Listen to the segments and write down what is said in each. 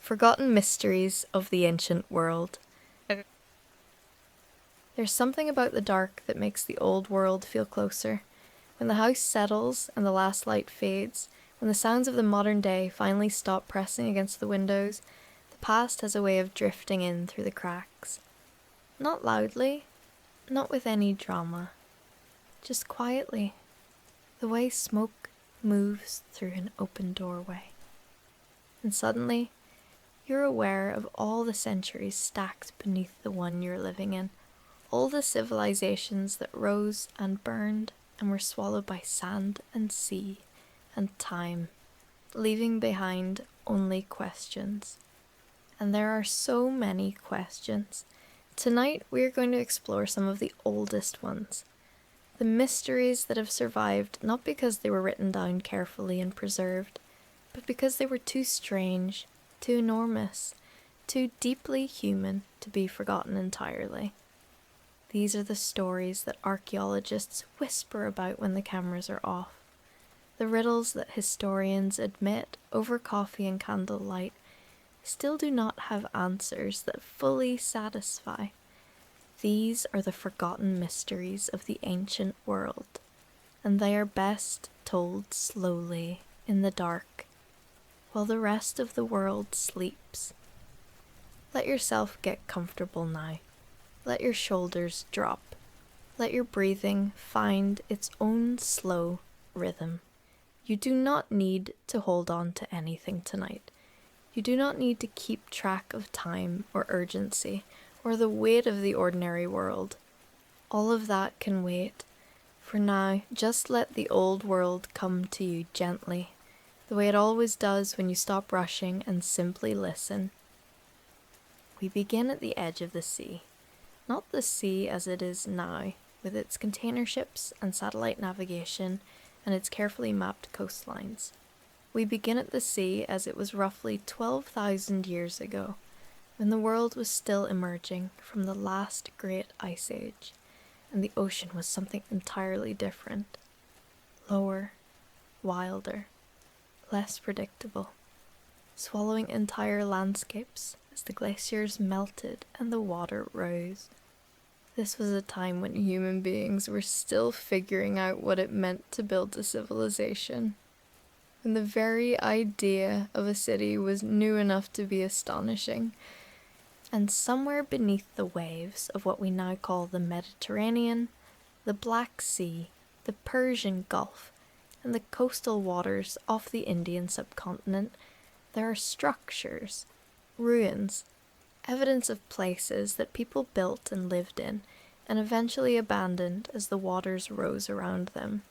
Forgotten mysteries of the ancient world. There's something about the dark that makes the old world feel closer. When the house settles and the last light fades, when the sounds of the modern day finally stop pressing against the windows, the past has a way of drifting in through the cracks. Not loudly, not with any drama, just quietly, the way smoke moves through an open doorway. And suddenly, you're aware of all the centuries stacked beneath the one you're living in, all the civilizations that rose and burned and were swallowed by sand and sea and time, leaving behind only questions. And there are so many questions. Tonight we are going to explore some of the oldest ones. The mysteries that have survived not because they were written down carefully and preserved, but because they were too strange, too enormous, too deeply human to be forgotten entirely. These are the stories that archaeologists whisper about when the cameras are off. The riddles that historians admit over coffee and candlelight still do not have answers that fully satisfy. These are the forgotten mysteries of the ancient world, and they are best told slowly in the dark, while the rest of the world sleeps. Let yourself get comfortable now. Let your shoulders drop. Let your breathing find its own slow rhythm. You do not need to hold on to anything tonight. You do not need to keep track of time or urgency or the weight of the ordinary world. All of that can wait. For now, just let the old world come to you gently, the way it always does when you stop rushing and simply listen. We begin at the edge of the sea. Not the sea as it is now, with its container ships and satellite navigation and its carefully mapped coastlines. We begin at the sea as it was roughly 12,000 years ago, when the world was still emerging from the last great ice age, and the ocean was something entirely different. Lower, wilder, less predictable, swallowing entire landscapes as the glaciers melted and the water rose. This was a time when human beings were still figuring out what it meant to build a civilization, when the very idea of a city was new enough to be astonishing. And somewhere beneath the waves of what we now call the Mediterranean, the Black Sea, the Persian Gulf, and the coastal waters off the Indian subcontinent, there are structures, ruins, evidence of places that people built and lived in, and eventually abandoned as the waters rose around them.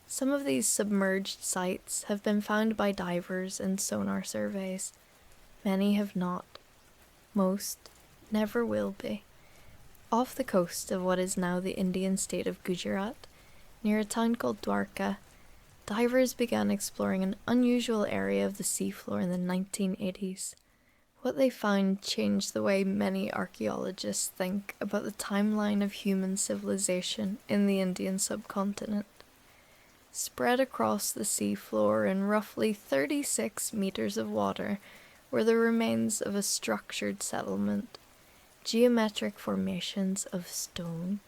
Some of these submerged sites have been found by divers and sonar surveys. Many have not. Most never will be. Off the coast of what is now the Indian state of Gujarat, near a town called Dwarka, divers began exploring an unusual area of the seafloor in the 1980s. What they found changed the way many archaeologists think about the timeline of human civilization in the Indian subcontinent. Spread across the seafloor in roughly 36 meters of water were the remains of a structured settlement, geometric formations of stone,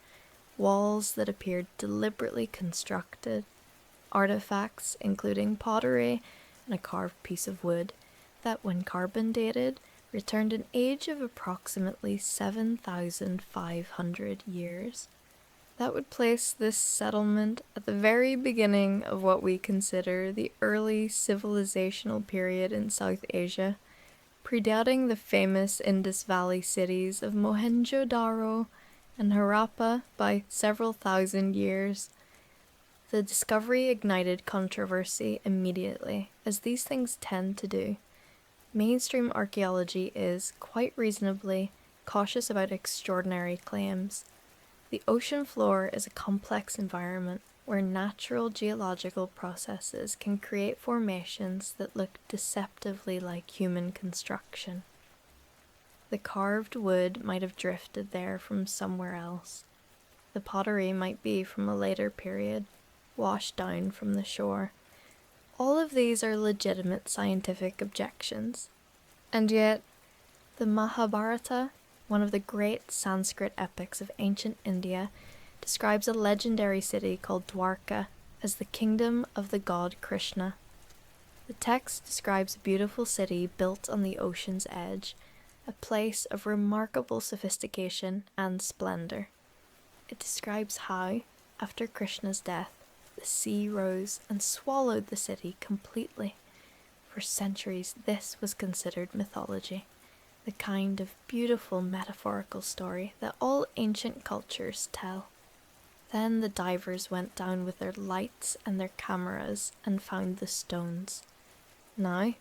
walls that appeared deliberately constructed, artifacts including pottery and a carved piece of wood that, when carbon dated, returned an age of approximately 7,500 years. That would place this settlement at the very beginning of what we consider the early civilizational period in South Asia, predating the famous Indus Valley cities of Mohenjo-daro and Harappa by several thousand years. The discovery ignited controversy immediately, as these things tend to do. Mainstream archaeology is, quite reasonably, cautious about extraordinary claims. The ocean floor is a complex environment where natural geological processes can create formations that look deceptively like human construction. The carved wood might have drifted there from somewhere else. The pottery might be from a later period, washed down from the shore. All of these are legitimate scientific objections. And yet, the Mahabharata, one of the great Sanskrit epics of ancient India, describes a legendary city called Dwarka as the kingdom of the god Krishna. The text describes a beautiful city built on the ocean's edge, a place of remarkable sophistication and splendor. It describes how, after Krishna's death, the sea rose and swallowed the city completely. For centuries, this was considered mythology, the kind of beautiful metaphorical story that all ancient cultures tell. Then the divers went down with their lights and their cameras and found the stones. Now,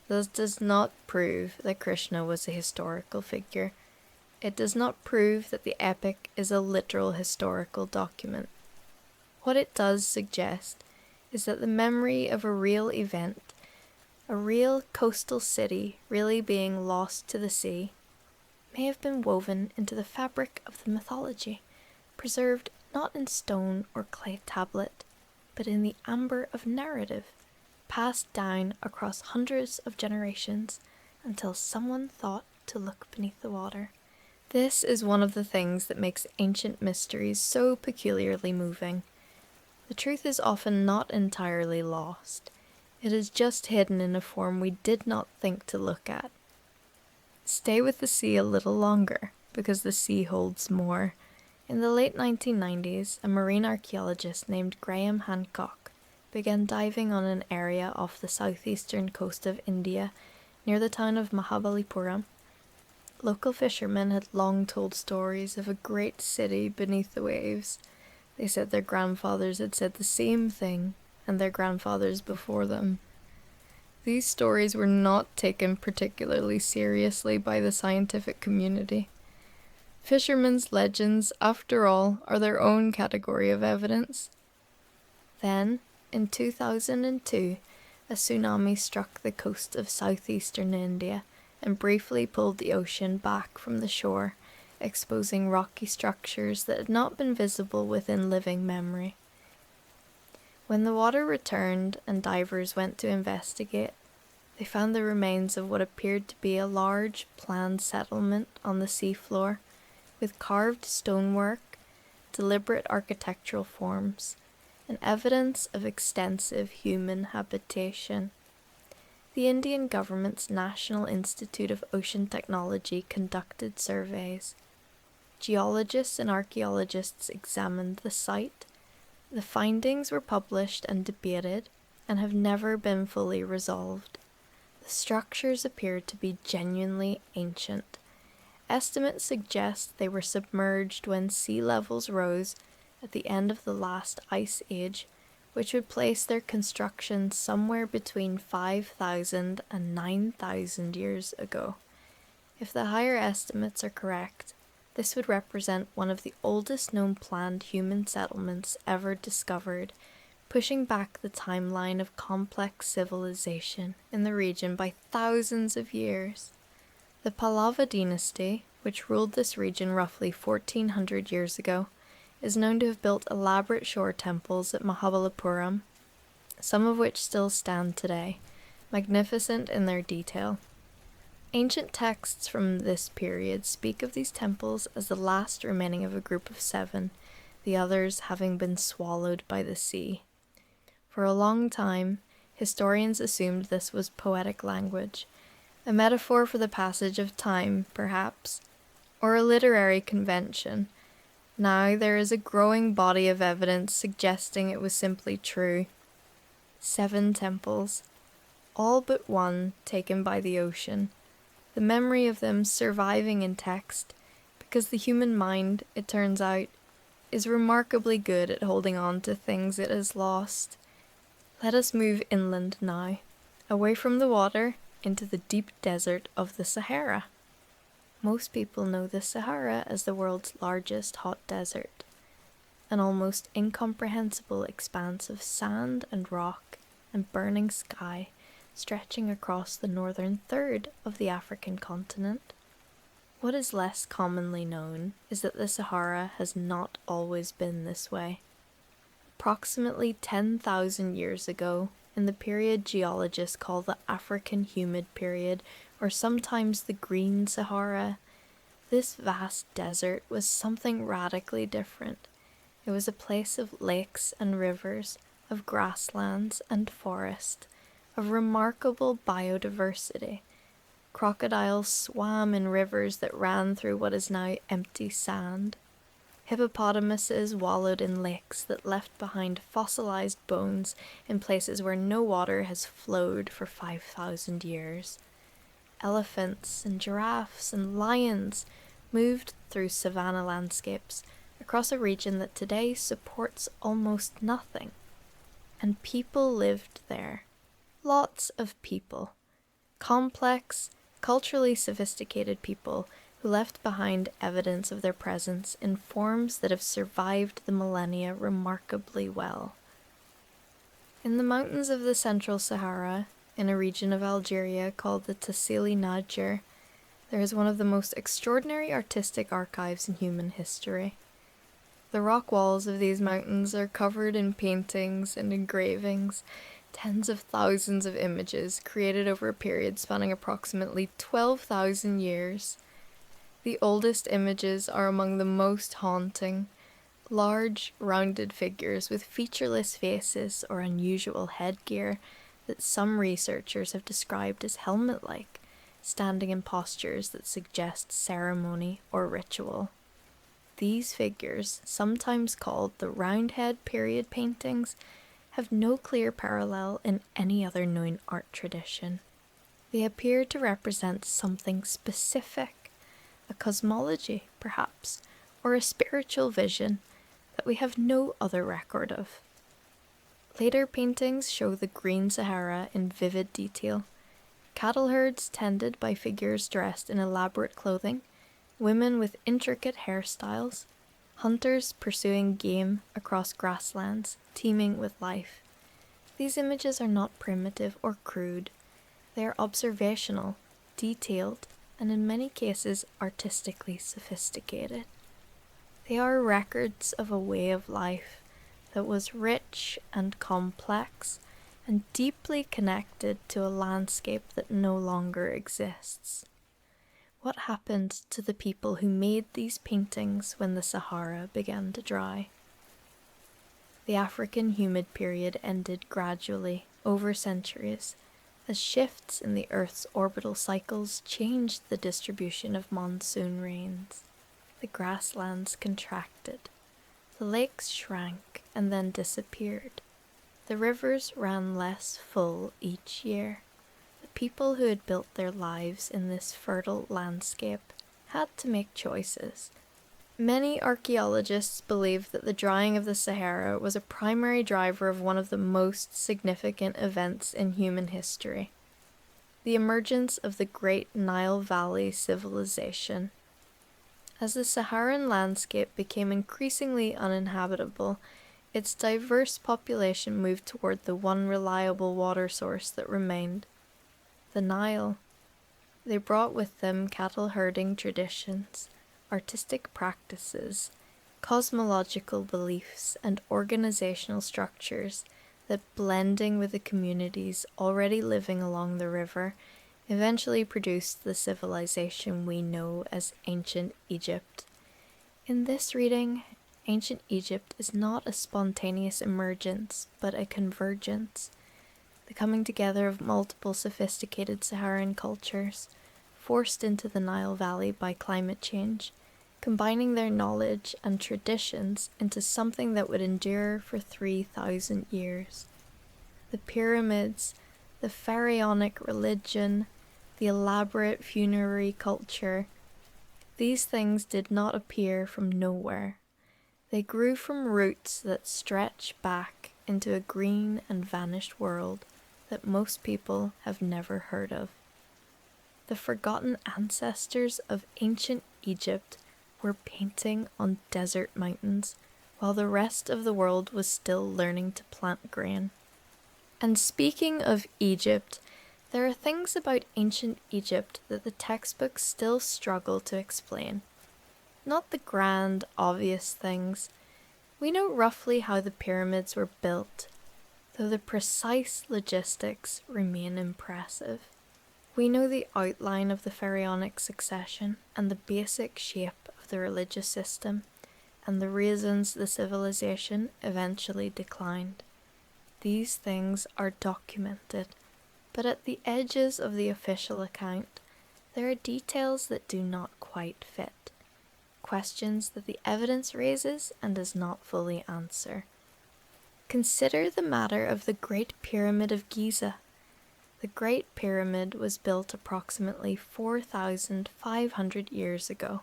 this does not prove that Krishna was a historical figure. It does not prove that the epic is a literal historical document. What it does suggest is that the memory of a real event, a real coastal city really being lost to the sea, may have been woven into the fabric of the mythology, preserved not in stone or clay tablet, but in the amber of narrative, passed down across hundreds of generations until someone thought to look beneath the water. This is one of the things that makes ancient mysteries so peculiarly moving. The truth is often not entirely lost. It is just hidden in a form we did not think to look at. Stay with the sea a little longer, because the sea holds more. In the late 1990s, a marine archaeologist named Graham Hancock began diving on an area off the southeastern coast of India, near the town of Mahabalipuram. Local fishermen had long told stories of a great city beneath the waves. They said their grandfathers had said the same thing, and their grandfathers before them. These stories were not taken particularly seriously by the scientific community. Fishermen's legends, after all, are their own category of evidence. Then, in 2002, a tsunami struck the coast of southeastern India and briefly pulled the ocean back from the shore, exposing rocky structures that had not been visible within living memory. When the water returned and divers went to investigate, they found the remains of what appeared to be a large planned settlement on the seafloor, with carved stonework, deliberate architectural forms, and evidence of extensive human habitation. The Indian government's National Institute of Ocean Technology conducted surveys. Geologists and archaeologists examined the site. The findings were published and debated, and have never been fully resolved. The structures appear to be genuinely ancient. Estimates suggest they were submerged when sea levels rose at the end of the last ice age, which would place their construction somewhere between 5,000 and 9,000 years ago. If the higher estimates are correct, this would represent one of the oldest known planned human settlements ever discovered, pushing back the timeline of complex civilization in the region by thousands of years. The Pallava dynasty, which ruled this region roughly 1400 years ago, is known to have built elaborate shore temples at Mahabalipuram, some of which still stand today, magnificent in their detail. Ancient texts from this period speak of these temples as the last remaining of a group of 7, the others having been swallowed by the sea. For a long time, historians assumed this was poetic language, a metaphor for the passage of time, perhaps, or a literary convention. Now there is a growing body of evidence suggesting it was simply true. 7 temples, all but one taken by the ocean, the memory of them surviving in text, because the human mind, it turns out, is remarkably good at holding on to things it has lost. Let us move inland now, away from the water, into the deep desert of the Sahara. Most people know the Sahara as the world's largest hot desert, an almost incomprehensible expanse of sand and rock and burning sky stretching across the northern third of the African continent. What is less commonly known is that the Sahara has not always been this way. Approximately 10,000 years ago, in the period geologists call the African Humid Period, or sometimes the Green Sahara, this vast desert was something radically different. It was a place of lakes and rivers, of grasslands and forest, of remarkable biodiversity. Crocodiles swam in rivers that ran through what is now empty sand. Hippopotamuses wallowed in lakes that left behind fossilized bones in places where no water has flowed for 5,000 years. Elephants and giraffes and lions moved through savanna landscapes across a region that today supports almost nothing. And people lived there. Lots of people. Complex, culturally sophisticated people who left behind evidence of their presence in forms that have survived the millennia remarkably well. In the mountains of the Central Sahara, in a region of Algeria called the Tassili Nadjer, there is one of the most extraordinary artistic archives in human history. The rock walls of these mountains are covered in paintings and engravings, tens of thousands of images created over a period spanning approximately 12,000 years. The oldest images are among the most haunting. Large, rounded figures with featureless faces or unusual headgear that some researchers have described as helmet-like, standing in postures that suggest ceremony or ritual. These figures, sometimes called the Roundhead period paintings, have no clear parallel in any other known art tradition. They appear to represent something specific, a cosmology, perhaps, or a spiritual vision that we have no other record of. Later paintings show the Green Sahara in vivid detail. Cattle herds tended by figures dressed in elaborate clothing, women with intricate hairstyles, hunters pursuing game across grasslands teeming with life. These images are not primitive or crude. They are observational, detailed, and in many cases artistically sophisticated. They are records of a way of life that was rich and complex and deeply connected to a landscape that no longer exists. What happened to the people who made these paintings when the Sahara began to dry? The African humid period ended gradually, over centuries, as shifts in the Earth's orbital cycles changed the distribution of monsoon rains. The grasslands contracted. The lakes shrank and then disappeared. The rivers ran less full each year. The people who had built their lives in this fertile landscape had to make choices. Many archaeologists believe that the drying of the Sahara was a primary driver of one of the most significant events in human history, the emergence of the Great Nile Valley civilization. As the Saharan landscape became increasingly uninhabitable, its diverse population moved toward the one reliable water source that remained, the Nile. They brought with them cattle herding traditions, artistic practices, cosmological beliefs, and organizational structures that, blending with the communities already living along the river, eventually produced the civilization we know as Ancient Egypt. In this reading, Ancient Egypt is not a spontaneous emergence, but a convergence, the coming together of multiple sophisticated Saharan cultures, forced into the Nile Valley by climate change, combining their knowledge and traditions into something that would endure for 3,000 years. The pyramids, the pharaonic religion, the elaborate funerary culture, these things did not appear from nowhere. They grew from roots that stretch back into a green and vanished world that most people have never heard of. The forgotten ancestors of ancient Egypt were painting on desert mountains while the rest of the world was still learning to plant grain. And speaking of Egypt, there are things about ancient Egypt that the textbooks still struggle to explain. Not the grand, obvious things. We know roughly how the pyramids were built, though the precise logistics remain impressive. We know the outline of the pharaonic succession and the basic shape of the religious system, and the reasons the civilization eventually declined. These things are documented, but at the edges of the official account, there are details that do not quite fit, questions that the evidence raises and does not fully answer. Consider the matter of the Great Pyramid of Giza. The Great Pyramid was built approximately 4,500 years ago,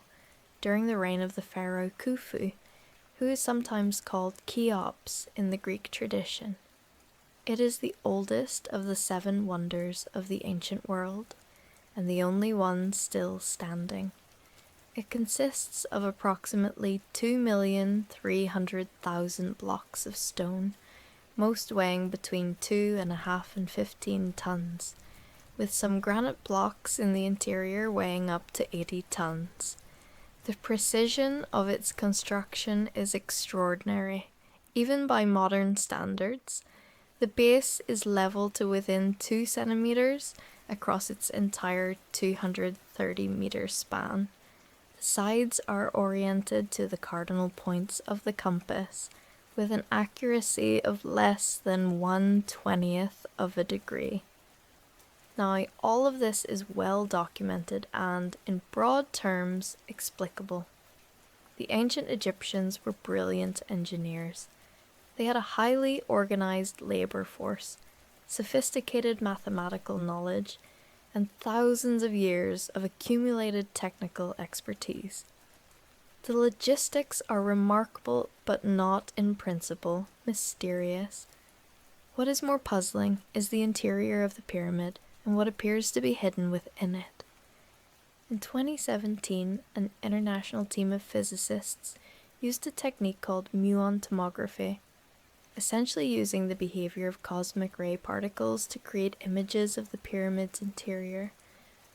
during the reign of the pharaoh Khufu, who is sometimes called Cheops in the Greek tradition. It is the oldest of the 7 wonders of the ancient world, and the only one still standing. It consists of approximately 2,300,000 blocks of stone, most weighing between 2.5 and 15 tons, with some granite blocks in the interior weighing up to 80 tons. The precision of its construction is extraordinary, even by modern standards. The base is level to within 2 centimeters across its entire 230-meter span. The sides are oriented to the cardinal points of the compass, with an accuracy of less than 1/20th of a degree. Now, all of this is well documented and, in broad terms, explicable. The ancient Egyptians were brilliant engineers. They had a highly organized labor force, sophisticated mathematical knowledge, and thousands of years of accumulated technical expertise. The logistics are remarkable, but not, in principle, mysterious. What is more puzzling is the interior of the pyramid and what appears to be hidden within it. In 2017, an international team of physicists used a technique called muon tomography, essentially using the behavior of cosmic ray particles to create images of the pyramid's interior,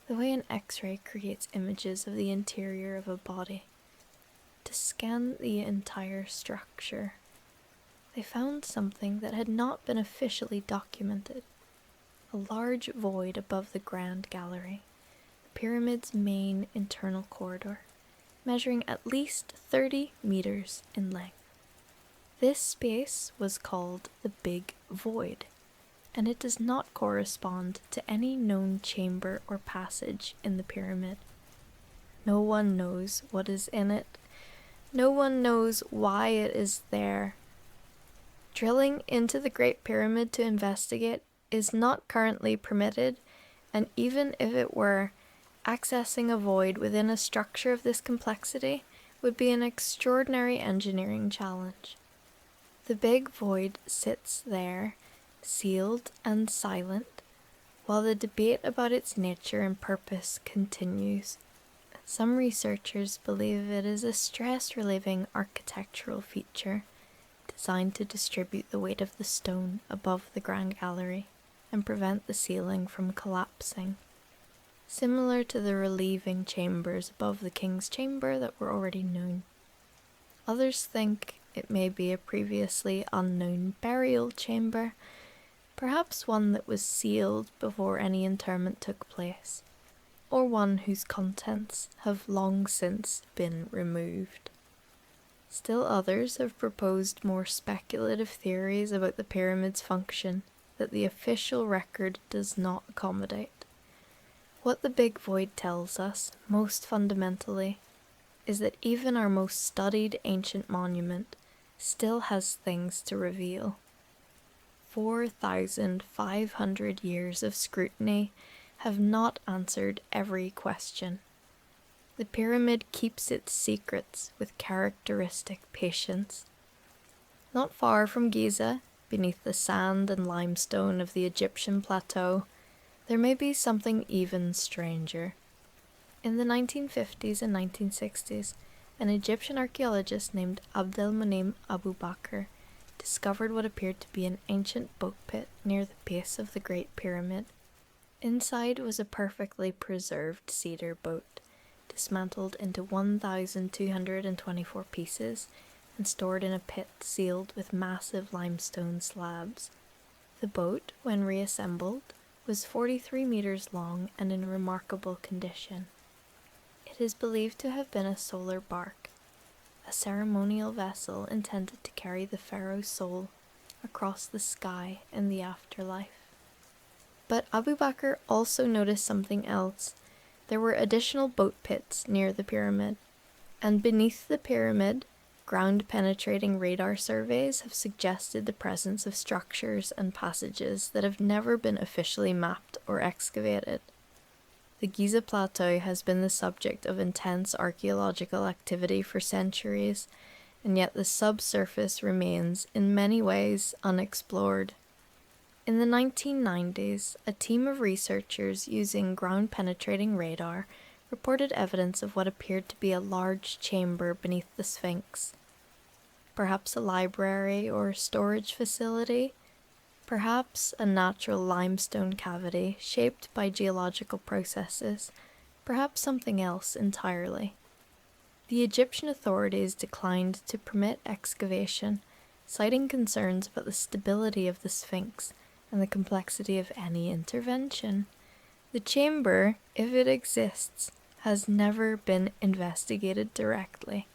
the way an X-ray creates images of the interior of a body. To scan the entire structure, they found something that had not been officially documented: a large void above the Grand Gallery, the pyramid's main internal corridor, measuring at least 30 meters in length. This space was called the Big Void, and it does not correspond to any known chamber or passage in the pyramid. No one knows what is in it. No one knows why it is there. Drilling into the Great Pyramid to investigate is not currently permitted, and even if it were, accessing a void within a structure of this complexity would be an extraordinary engineering challenge. The Big Void sits there, sealed and silent, while the debate about its nature and purpose continues. Some researchers believe it is a stress-relieving architectural feature designed to distribute the weight of the stone above the Grand Gallery and prevent the ceiling from collapsing, similar to the relieving chambers above the King's Chamber that were already known. Others think it may be a previously unknown burial chamber, perhaps one that was sealed before any interment took place, or one whose contents have long since been removed. Still others have proposed more speculative theories about the pyramid's function that the official record does not accommodate. What the Big Void tells us, most fundamentally, is that even our most studied ancient monument still has things to reveal. 4,500 years of scrutiny have not answered every question. The pyramid keeps its secrets with characteristic patience. Not far from Giza, beneath the sand and limestone of the Egyptian plateau, there may be something even stranger. In the 1950s and 1960s, an Egyptian archaeologist named Abdelmonem Abu Bakr discovered what appeared to be an ancient boat pit near the base of the Great Pyramid. Inside was a perfectly preserved cedar boat, dismantled into 1,224 pieces and stored in a pit sealed with massive limestone slabs. The boat, when reassembled, was 43 meters long and in remarkable condition. It is believed to have been a solar bark, a ceremonial vessel intended to carry the pharaoh's soul across the sky in the afterlife. But Abu Bakr also noticed something else. There were additional boat pits near the pyramid, and beneath the pyramid, ground-penetrating radar surveys have suggested the presence of structures and passages that have never been officially mapped or excavated. The Giza Plateau has been the subject of intense archaeological activity for centuries, and yet the subsurface remains, in many ways, unexplored. In the 1990s, a team of researchers using ground-penetrating radar reported evidence of what appeared to be a large chamber beneath the Sphinx. Perhaps a library or storage facility, perhaps a natural limestone cavity shaped by geological processes, perhaps something else entirely. The Egyptian authorities declined to permit excavation, citing concerns about the stability of the Sphinx and the complexity of any intervention. The chamber, if it exists, has never been investigated directly.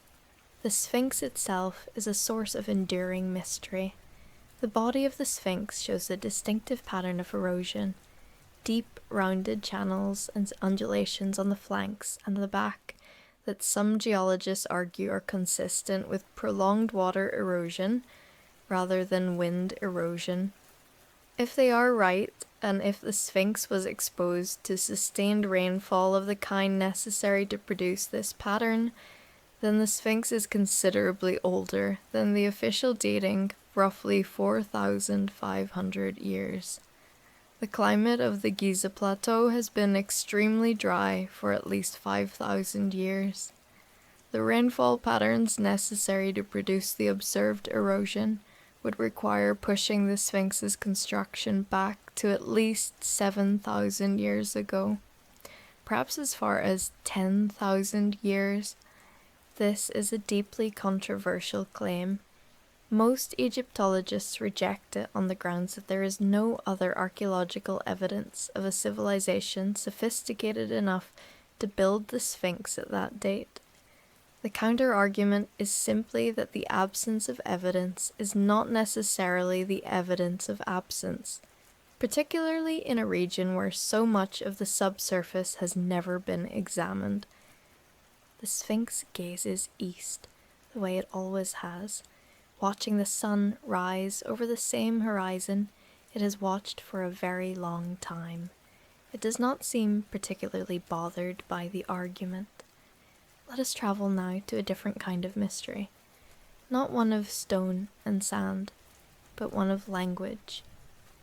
The Sphinx itself is a source of enduring mystery. The body of the Sphinx shows a distinctive pattern of erosion, deep, rounded channels and undulations on the flanks and the back that some geologists argue are consistent with prolonged water erosion rather than wind erosion. If they are right, and if the Sphinx was exposed to sustained rainfall of the kind necessary to produce this pattern, then the Sphinx is considerably older than the official dating, roughly 4,500 years. The climate of the Giza Plateau has been extremely dry for at least 5,000 years. The rainfall patterns necessary to produce the observed erosion would require pushing the Sphinx's construction back to at least 7,000 years ago, perhaps as far as 10,000 years. This is a deeply controversial claim. Most Egyptologists reject it on the grounds that there is no other archaeological evidence of a civilization sophisticated enough to build the Sphinx at that date. The counter-argument is simply that the absence of evidence is not necessarily the evidence of absence, particularly in a region where so much of the subsurface has never been examined. The Sphinx gazes east, the way it always has. Watching the sun rise over the same horizon it has watched for a very long time. It does not seem particularly bothered by the argument. Let us travel now to a different kind of mystery. Not one of stone and sand, but one of language.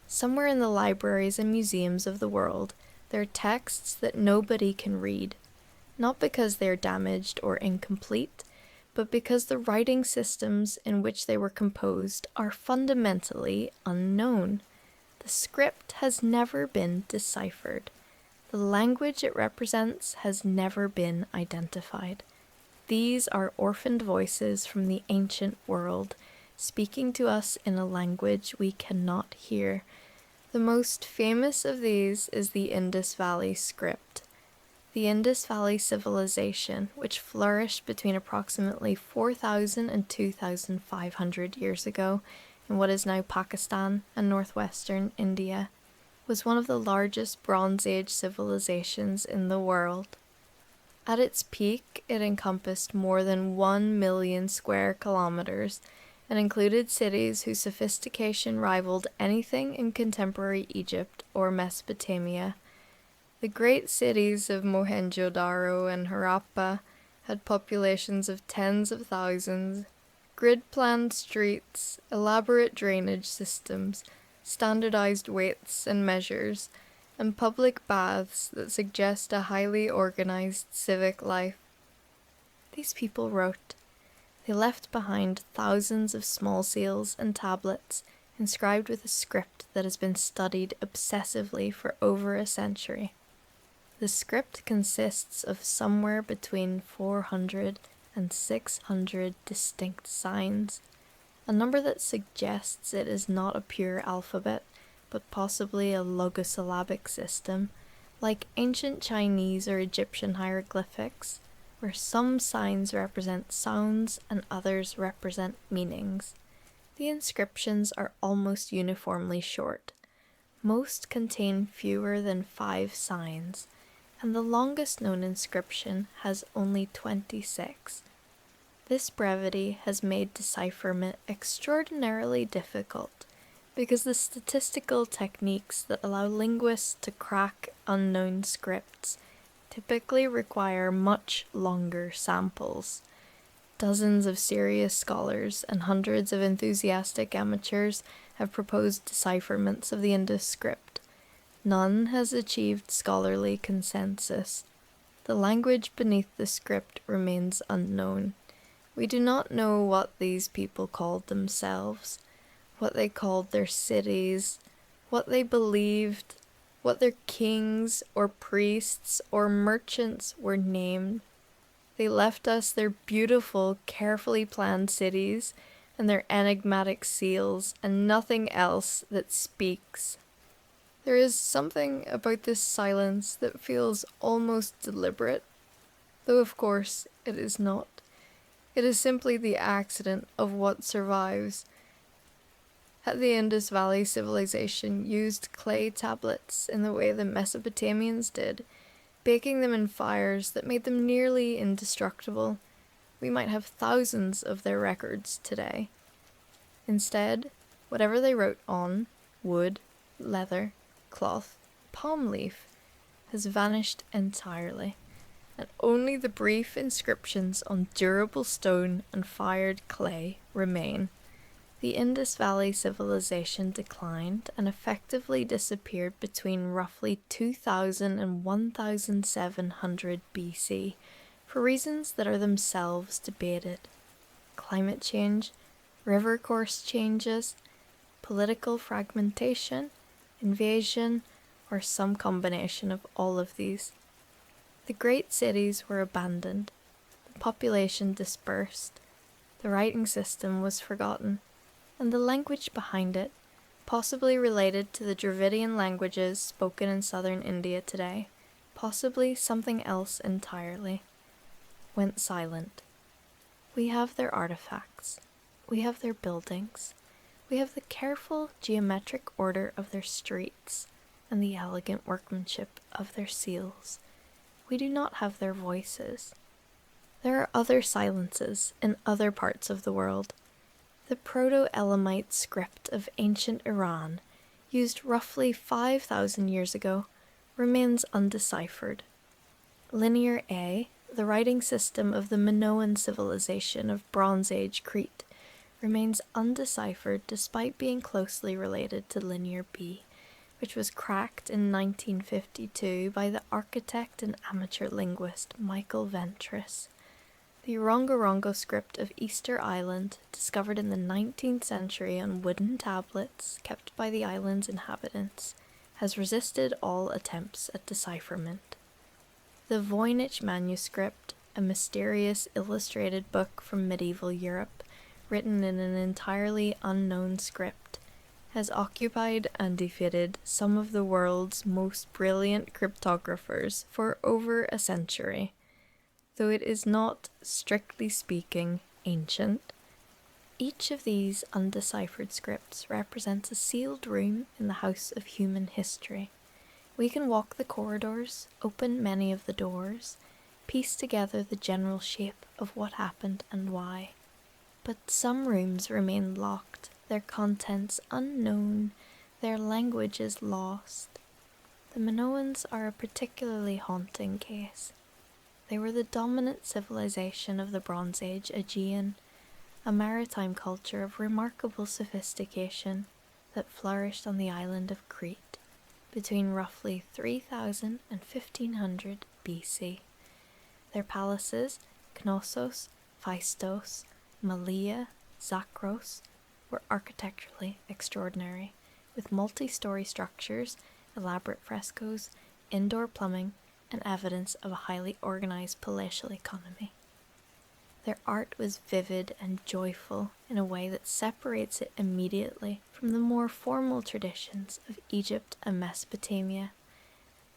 Somewhere in the libraries and museums of the world, there are texts that nobody can read, not because they are damaged or incomplete, but because the writing systems in which they were composed are fundamentally unknown. The script has never been deciphered. The language it represents has never been identified. These are orphaned voices from the ancient world, speaking to us in a language we cannot hear. The most famous of these is the Indus Valley script. The Indus Valley civilization, which flourished between approximately 4,000 and 2,500 years ago in what is now Pakistan and northwestern India, was one of the largest Bronze Age civilizations in the world. At its peak, it encompassed more than 1 million square kilometers and included cities whose sophistication rivaled anything in contemporary Egypt or Mesopotamia. The great cities of Mohenjo-Daro and Harappa had populations of tens of thousands, grid-planned streets, elaborate drainage systems, standardized weights and measures, and public baths that suggest a highly organized civic life. These people wrote. They left behind thousands of small seals and tablets inscribed with a script that has been studied obsessively for over a century. The script consists of somewhere between 400 and 600 distinct signs, a number that suggests it is not a pure alphabet, but possibly a logosyllabic system, like ancient Chinese or Egyptian hieroglyphics, where some signs represent sounds and others represent meanings. The inscriptions are almost uniformly short. Most contain fewer than 5 signs, and the longest known inscription has only 26. This brevity has made decipherment extraordinarily difficult, because the statistical techniques that allow linguists to crack unknown scripts typically require much longer samples. Dozens of serious scholars and hundreds of enthusiastic amateurs have proposed decipherments of the Indus script. None has achieved scholarly consensus. The language beneath the script remains unknown. We do not know what these people called themselves, what they called their cities, what they believed, what their kings or priests or merchants were named. They left us their beautiful, carefully planned cities and their enigmatic seals, and nothing else that speaks. There is something about this silence that feels almost deliberate, though of course it is not. It is simply the accident of what survives. Had the Indus Valley civilization used clay tablets in the way the Mesopotamians did, baking them in fires that made them nearly indestructible, we might have thousands of their records today. Instead, whatever they wrote on, wood, leather, cloth, palm leaf, has vanished entirely, and only the brief inscriptions on durable stone and fired clay remain. The Indus Valley civilization declined and effectively disappeared between roughly 2000 and 1700 BC for reasons that are themselves debated. Climate change, river course changes, political fragmentation, invasion, or some combination of all of these. The great cities were abandoned, the population dispersed, the writing system was forgotten, and the language behind it, possibly related to the Dravidian languages spoken in southern India today, possibly something else entirely, went silent. We have their artifacts, we have their buildings, we have the careful geometric order of their streets, and the elegant workmanship of their seals. We do not have their voices. There are other silences in other parts of the world. The Proto-Elamite script of ancient Iran, used roughly 5,000 years ago, remains undeciphered. Linear A, the writing system of the Minoan civilization of Bronze Age Crete, remains undeciphered despite being closely related to Linear B, which was cracked in 1952 by the architect and amateur linguist Michael Ventris. The Rongorongo script of Easter Island, discovered in the 19th century on wooden tablets kept by the island's inhabitants, has resisted all attempts at decipherment. The Voynich manuscript, a mysterious illustrated book from medieval Europe, written in an entirely unknown script, has occupied and defeated some of the world's most brilliant cryptographers for over a century. Though it is not, strictly speaking, ancient, each of these undeciphered scripts represents a sealed room in the house of human history. We can walk the corridors, open many of the doors, piece together the general shape of what happened and why. But some rooms remain locked, their contents unknown, their languages lost. The Minoans are a particularly haunting case. They were the dominant civilization of the Bronze Age Aegean, a maritime culture of remarkable sophistication that flourished on the island of Crete between roughly 3000 and 1500 BC. Their palaces, Knossos, Phaistos, Malea, Zakros, were architecturally extraordinary, with multi-story structures, elaborate frescoes, indoor plumbing, and evidence of a highly organized palatial economy. Their art was vivid and joyful in a way that separates it immediately from the more formal traditions of Egypt and Mesopotamia.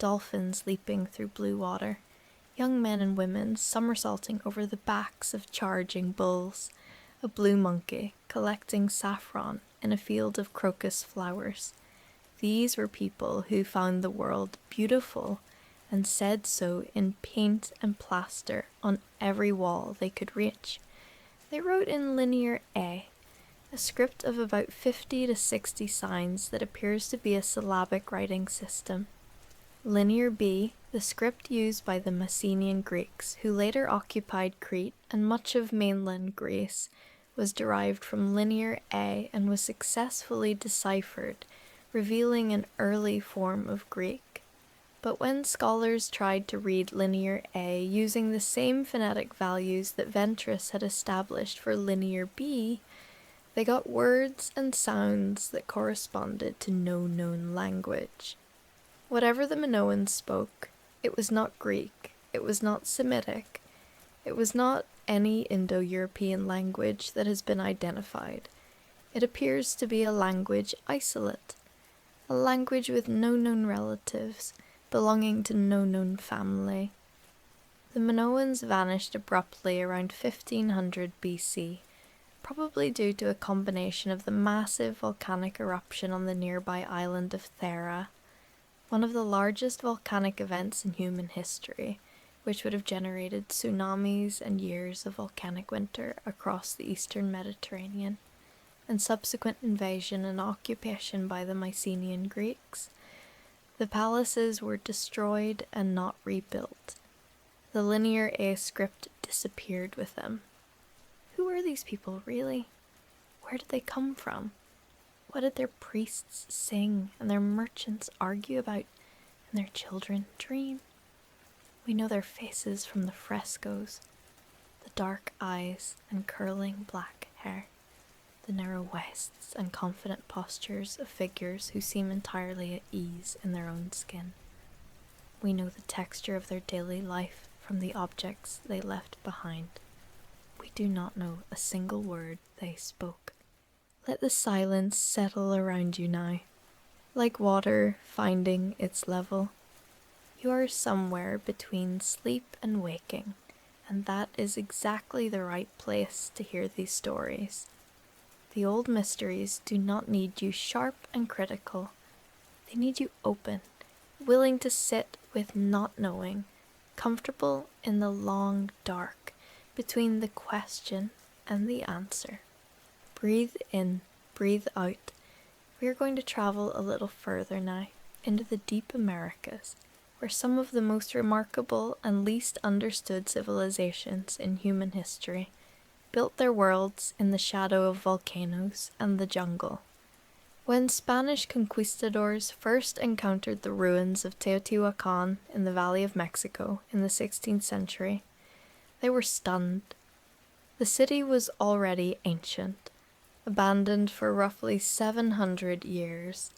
Dolphins leaping through blue water, young men and women somersaulting over the backs of charging bulls, a blue monkey collecting saffron in a field of crocus flowers. These were people who found the world beautiful and said so in paint and plaster on every wall they could reach. They wrote in Linear A, a script of about 50 to 60 signs that appears to be a syllabic writing system. Linear B, the script used by the Mycenaean Greeks, who later occupied Crete and much of mainland Greece, was derived from Linear A and was successfully deciphered, revealing an early form of Greek. But when scholars tried to read Linear A using the same phonetic values that Ventris had established for Linear B, they got words and sounds that corresponded to no known language. Whatever the Minoans spoke, it was not Greek, it was not Semitic, it was not any Indo-European language that has been identified. It appears to be a language isolate, a language with no known relatives, belonging to no known family. The Minoans vanished abruptly around 1500 BC, probably due to a combination of the massive volcanic eruption on the nearby island of Thera, one of the largest volcanic events in human history, which would have generated tsunamis and years of volcanic winter across the eastern Mediterranean, and subsequent invasion and occupation by the Mycenaean Greeks. The palaces were destroyed and not rebuilt. The Linear A script disappeared with them. Who were these people, really? Where did they come from? What did their priests sing and their merchants argue about and their children dream? We know their faces from the frescoes, the dark eyes and curling black hair, the narrow waists and confident postures of figures who seem entirely at ease in their own skin. We know the texture of their daily life from the objects they left behind. We do not know a single word they spoke. Let the silence settle around you now, like water finding its level. You are somewhere between sleep and waking, and that is exactly the right place to hear these stories. The old mysteries do not need you sharp and critical. They need you open, willing to sit with not knowing, comfortable in the long dark between the question and the answer. Breathe in, breathe out. We are going to travel a little further now, into the deep Americas, where some of the most remarkable and least understood civilizations in human history built their worlds in the shadow of volcanoes and the jungle. When Spanish conquistadors first encountered the ruins of Teotihuacan in the Valley of Mexico in the 16th century, they were stunned. The city was already ancient, abandoned for roughly 700 years,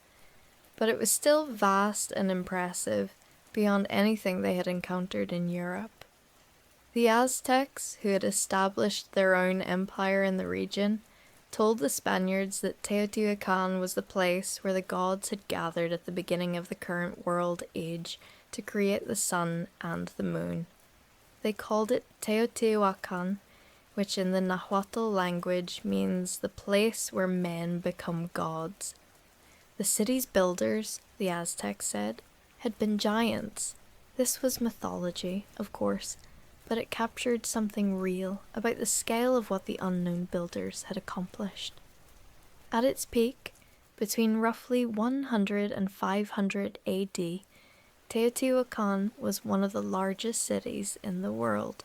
but it was still vast and impressive beyond anything they had encountered in Europe. The Aztecs, who had established their own empire in the region, told the Spaniards that Teotihuacan was the place where the gods had gathered at the beginning of the current world age to create the sun and the moon. They called it Teotihuacan, which in the Nahuatl language means the place where men become gods. The city's builders, the Aztecs said, had been giants. This was mythology, of course, but it captured something real about the scale of what the unknown builders had accomplished. At its peak, between roughly 100 and 500 AD, Teotihuacan was one of the largest cities in the world.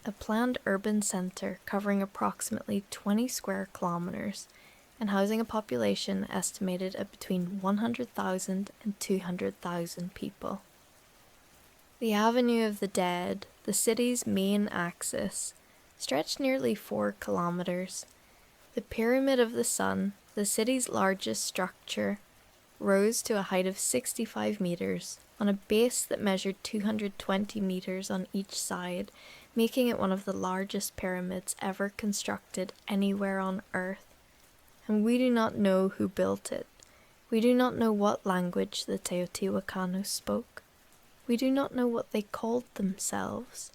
A planned urban center covering approximately 20 square kilometers and housing a population estimated at between 100,000 and 200,000 people. The Avenue of the Dead, the city's main axis, stretched nearly 4 kilometers. The Pyramid of the Sun, the city's largest structure, rose to a height of 65 meters, on a base that measured 220 meters on each side, making it one of the largest pyramids ever constructed anywhere on Earth. And we do not know who built it. We do not know what language the Teotihuacanos spoke. We do not know what they called themselves.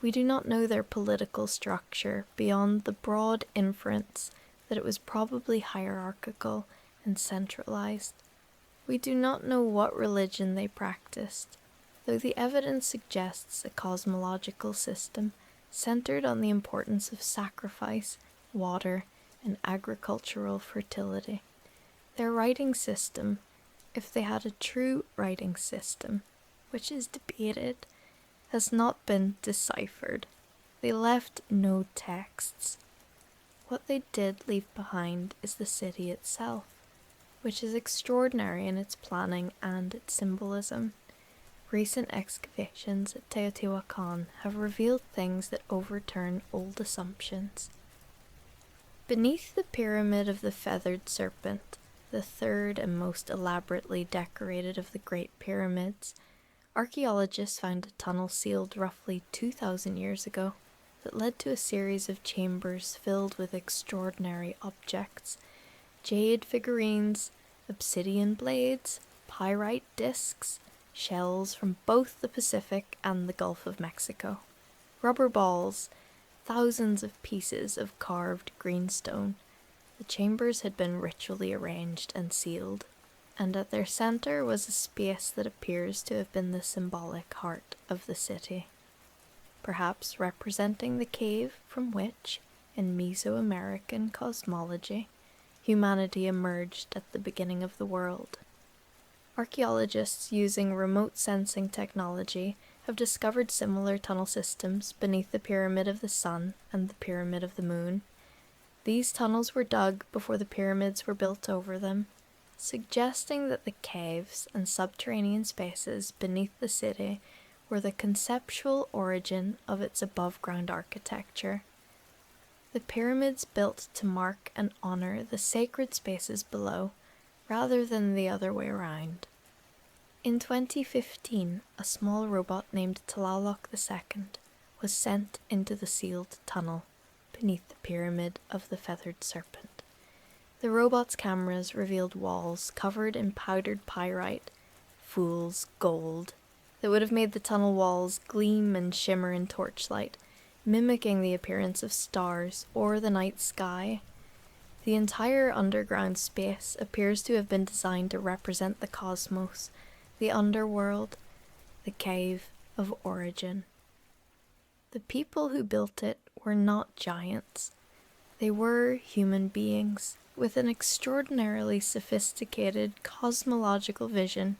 We do not know their political structure beyond the broad inference that it was probably hierarchical and centralized. We do not know what religion they practiced, though the evidence suggests a cosmological system centered on the importance of sacrifice, water, and agricultural fertility. Their writing system, if they had a true writing system, which is debated, has not been deciphered. They left no texts. What they did leave behind is the city itself, which is extraordinary in its planning and its symbolism. Recent excavations at Teotihuacan have revealed things that overturn old assumptions. Beneath the pyramid of the feathered serpent, the third and most elaborately decorated of the Great Pyramids, archaeologists found a tunnel sealed roughly 2,000 years ago that led to a series of chambers filled with extraordinary objects: jade figurines, obsidian blades, pyrite discs, shells from both the Pacific and the Gulf of Mexico, rubber balls, thousands of pieces of carved greenstone. The chambers had been ritually arranged and sealed, and at their center was a space that appears to have been the symbolic heart of the city, perhaps representing the cave from which, in Mesoamerican cosmology, humanity emerged at the beginning of the world. Archaeologists using remote sensing technology have discovered similar tunnel systems beneath the Pyramid of the Sun and the Pyramid of the Moon. These tunnels were dug before the pyramids were built over them, suggesting that the caves and subterranean spaces beneath the city were the conceptual origin of its above-ground architecture. The pyramids built to mark and honor the sacred spaces below, rather than the other way around. In 2015, a small robot named Tlaloc II was sent into the sealed tunnel beneath the Pyramid of the Feathered Serpent. The robot's cameras revealed walls covered in powdered pyrite, fool's gold, that would have made the tunnel walls gleam and shimmer in torchlight, mimicking the appearance of stars or the night sky. The entire underground space appears to have been designed to represent the cosmos, the underworld, the cave of origin. The people who built it were not giants. They were human beings with an extraordinarily sophisticated cosmological vision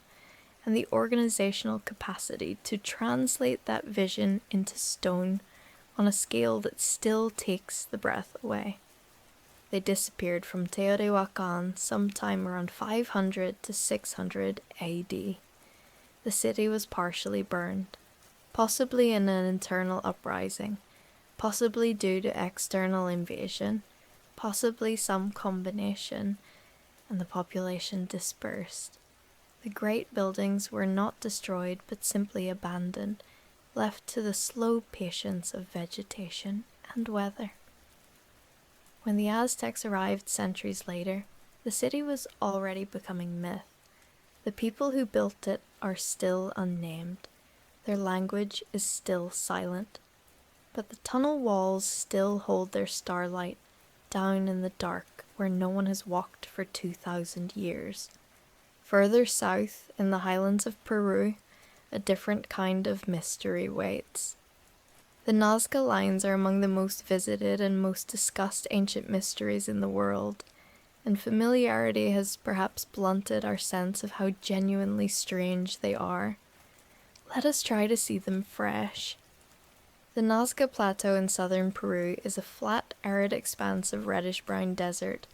and the organizational capacity to translate that vision into stone on a scale that still takes the breath away. They disappeared from Teotihuacan sometime around 500 to 600 AD. The city was partially burned, possibly in an internal uprising, possibly due to external invasion, possibly some combination, and the population dispersed. The great buildings were not destroyed but simply abandoned, left to the slow patience of vegetation and weather. When the Aztecs arrived centuries later, the city was already becoming myth. The people who built it are still unnamed. Their language is still silent. But the tunnel walls still hold their starlight down in the dark where no one has walked for 2,000 years. Further south, in the highlands of Peru, a different kind of mystery waits. The Nazca lines are among the most visited and most discussed ancient mysteries in the world, and familiarity has perhaps blunted our sense of how genuinely strange they are. Let us try to see them fresh. The Nazca Plateau in southern Peru is a flat, arid expanse of reddish-brown desert,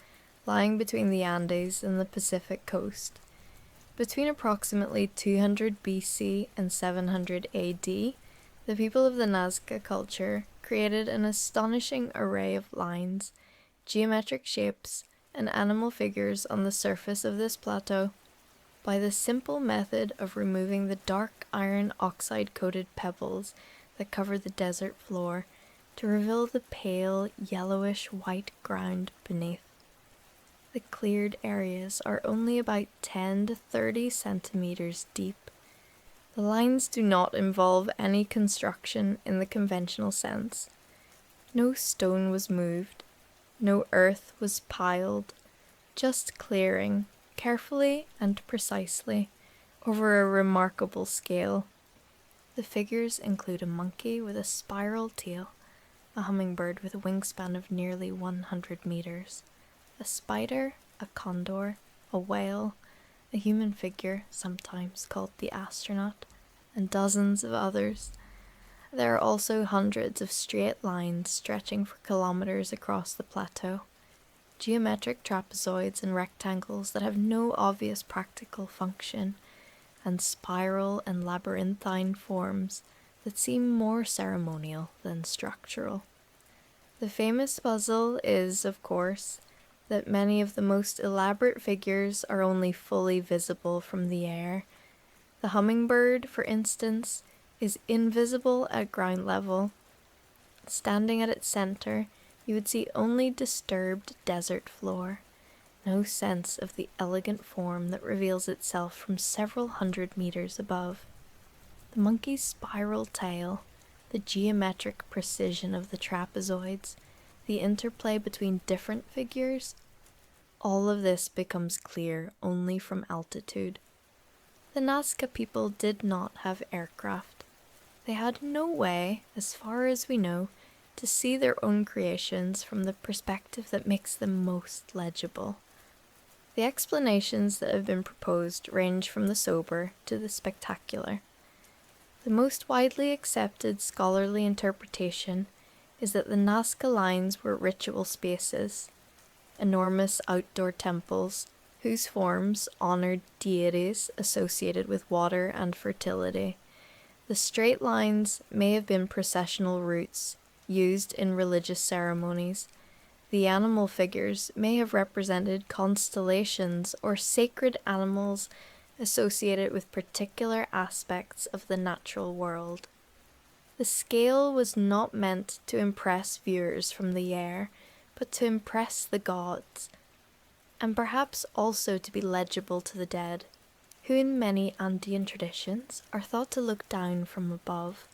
lying between the Andes and the Pacific coast. Between approximately 200 BC and 700 AD, the people of the Nazca culture created an astonishing array of lines, geometric shapes, and animal figures on the surface of this plateau. by the simple method of removing the dark iron oxide-coated pebbles that cover the desert floor to reveal the pale, yellowish-white ground beneath. The cleared areas are only about 10 to 30 centimeters deep. The lines do not involve any construction in the conventional sense. No stone was moved, no earth was piled, just clearing, carefully and precisely, over a remarkable scale. The figures include a monkey with a spiral tail, a hummingbird with a wingspan of nearly 100 meters, a spider, a condor, a whale, a human figure, sometimes called the astronaut, and dozens of others. There are also hundreds of straight lines stretching for kilometers across the plateau, geometric trapezoids and rectangles that have no obvious practical function, and spiral and labyrinthine forms that seem more ceremonial than structural. The famous puzzle is, of course, that many of the most elaborate figures are only fully visible from the air. The hummingbird, for instance, is invisible at ground level. Standing at its center, you would see only disturbed desert floor, no sense of the elegant form that reveals itself from several hundred meters above. The monkey's spiral tail, the geometric precision of the trapezoids, the interplay between different figures, all of this becomes clear only from altitude. The Nazca people did not have aircraft. They had no way, as far as we know, to see their own creations from the perspective that makes them most legible. The explanations that have been proposed range from the sober to the spectacular. The most widely accepted scholarly interpretation is that the Nazca lines were ritual spaces, enormous outdoor temples whose forms honored deities associated with water and fertility. The straight lines may have been processional routes used in religious ceremonies. The animal figures may have represented constellations or sacred animals associated with particular aspects of the natural world. The scale was not meant to impress viewers from the air, but to impress the gods, and perhaps also to be legible to the dead, who in many Andean traditions are thought to look down from above.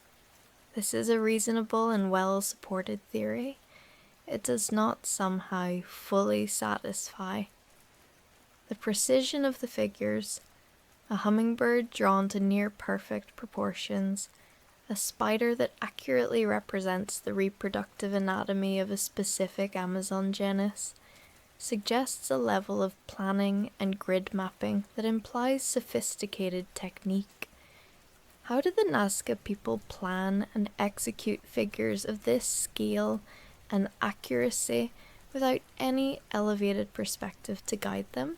This is a reasonable and well-supported theory. It does not somehow fully satisfy. The precision of the figures, a hummingbird drawn to near-perfect proportions, a spider that accurately represents the reproductive anatomy of a specific Amazon genus, suggests a level of planning and grid mapping that implies sophisticated technique. How did the Nazca people plan and execute figures of this scale and accuracy without any elevated perspective to guide them?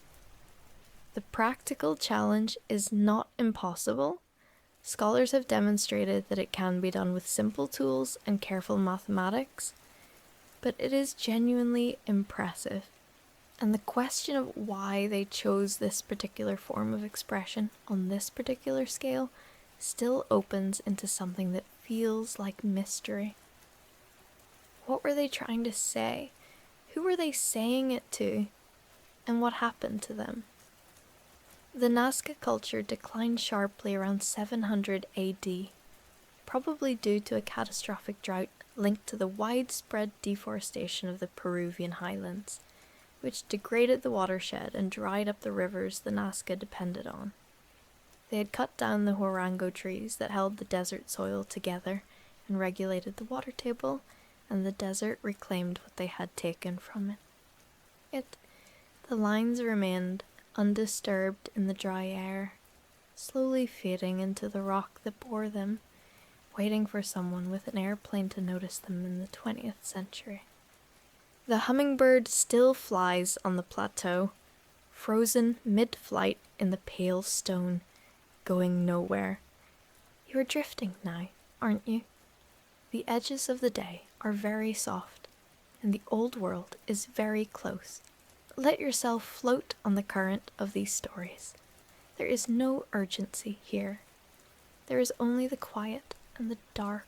The practical challenge is not impossible. Scholars have demonstrated that it can be done with simple tools and careful mathematics, but it is genuinely impressive. And the question of why they chose this particular form of expression on this particular scale still opens into something that feels like mystery. What were they trying to say? Who were they saying it to? And what happened to them? The Nazca culture declined sharply around 700 AD, probably due to a catastrophic drought linked to the widespread deforestation of the Peruvian highlands, which degraded the watershed and dried up the rivers the Nazca depended on. They had cut down the huarango trees that held the desert soil together and regulated the water table, and the desert reclaimed what they had taken from it. Yet, the lines remained undisturbed in the dry air, slowly fading into the rock that bore them, waiting for someone with an airplane to notice them in the 20th century. The hummingbird still flies on the plateau, frozen mid-flight in the pale stone, going nowhere. You are drifting now, aren't you? The edges of the day are very soft, and the old world is very close. Let yourself float on the current of these stories. There is no urgency here. There is only the quiet and the dark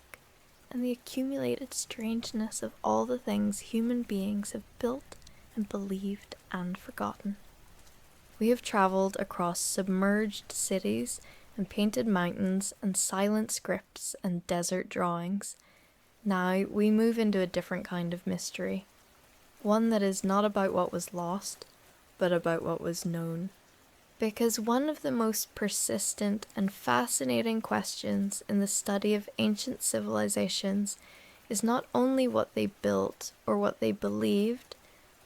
and the accumulated strangeness of all the things human beings have built and believed and forgotten. We have traveled across submerged cities and painted mountains and silent scripts and desert drawings. Now we move into a different kind of mystery, one that is not about what was lost, but about what was known. Because one of the most persistent and fascinating questions in the study of ancient civilizations is not only what they built or what they believed,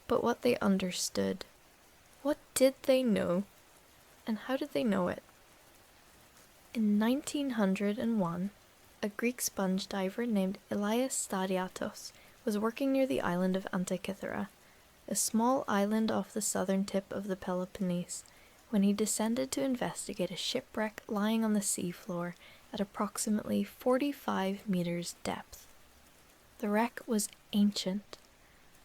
but what they understood. What did they know, and how did they know it? In 1901, a Greek sponge diver named Elias Stadiatos was working near the island of Antikythera, a small island off the southern tip of the Peloponnese, when he descended to investigate a shipwreck lying on the seafloor at approximately 45 meters depth. The wreck was ancient,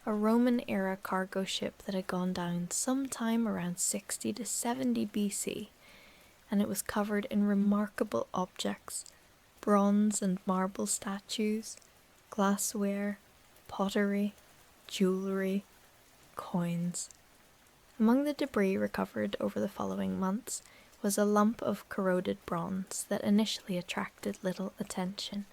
a Roman-era cargo ship that had gone down sometime around 60 to 70 BC, and it was covered in remarkable objects, bronze and marble statues, glassware, pottery, jewellery, coins. Among the debris recovered over the following months was a lump of corroded bronze that initially attracted little attention.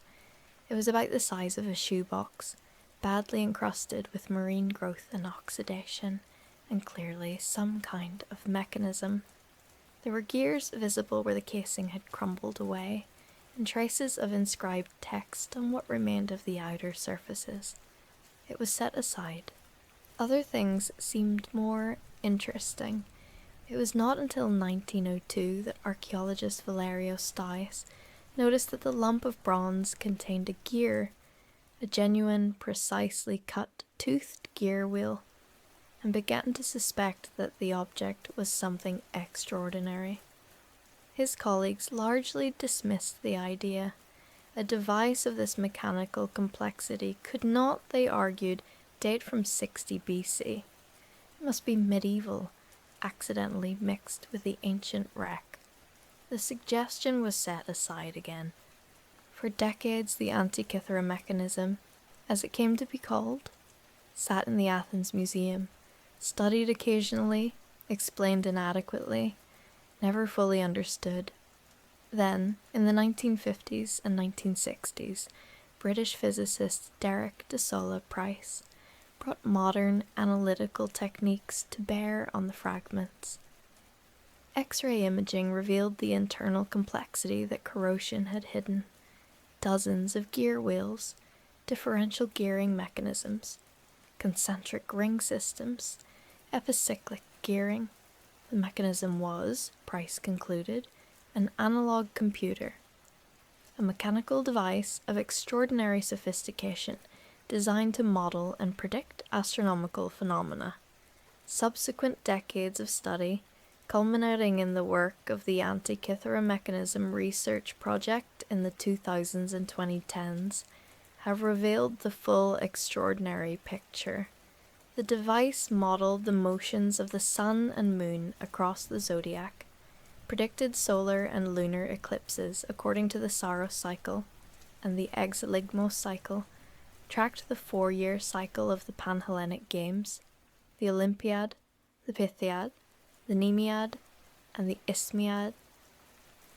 It was about the size of a shoebox, badly encrusted with marine growth and oxidation, and clearly some kind of mechanism. There were gears visible where the casing had crumbled away, and traces of inscribed text on what remained of the outer surfaces. It was set aside. Other things seemed more interesting. It was not until 1902 that archaeologist Valerio Stais noticed that the lump of bronze contained a gear, a genuine, precisely cut, toothed gear wheel, and began to suspect that the object was something extraordinary. His colleagues largely dismissed the idea. A device of this mechanical complexity could not, they argued, date from 60 BC. It must be medieval, accidentally mixed with the ancient wreck. The suggestion was set aside again. For decades, the Antikythera mechanism, as it came to be called, sat in the Athens Museum, studied occasionally, explained inadequately, never fully understood. Then, in the 1950s and 1960s, British physicist Derek de Solla Price brought modern analytical techniques to bear on the fragments. X-ray imaging revealed the internal complexity that corrosion had hidden. Dozens of gear wheels, differential gearing mechanisms, concentric ring systems, epicyclic gearing. The mechanism was, Price concluded, an analog computer, a mechanical device of extraordinary sophistication designed to model and predict astronomical phenomena. Subsequent decades of study, culminating in the work of the Antikythera Mechanism Research Project in the 2000s and 2010s, have revealed the full extraordinary picture. The device modeled the motions of the sun and moon across the zodiac, predicted solar and lunar eclipses according to the Saros cycle and the Exeligmos cycle, tracked the 4-year cycle of the Panhellenic Games, the Olympiad, the Pythiad, the Nemead, and the Isthmiad,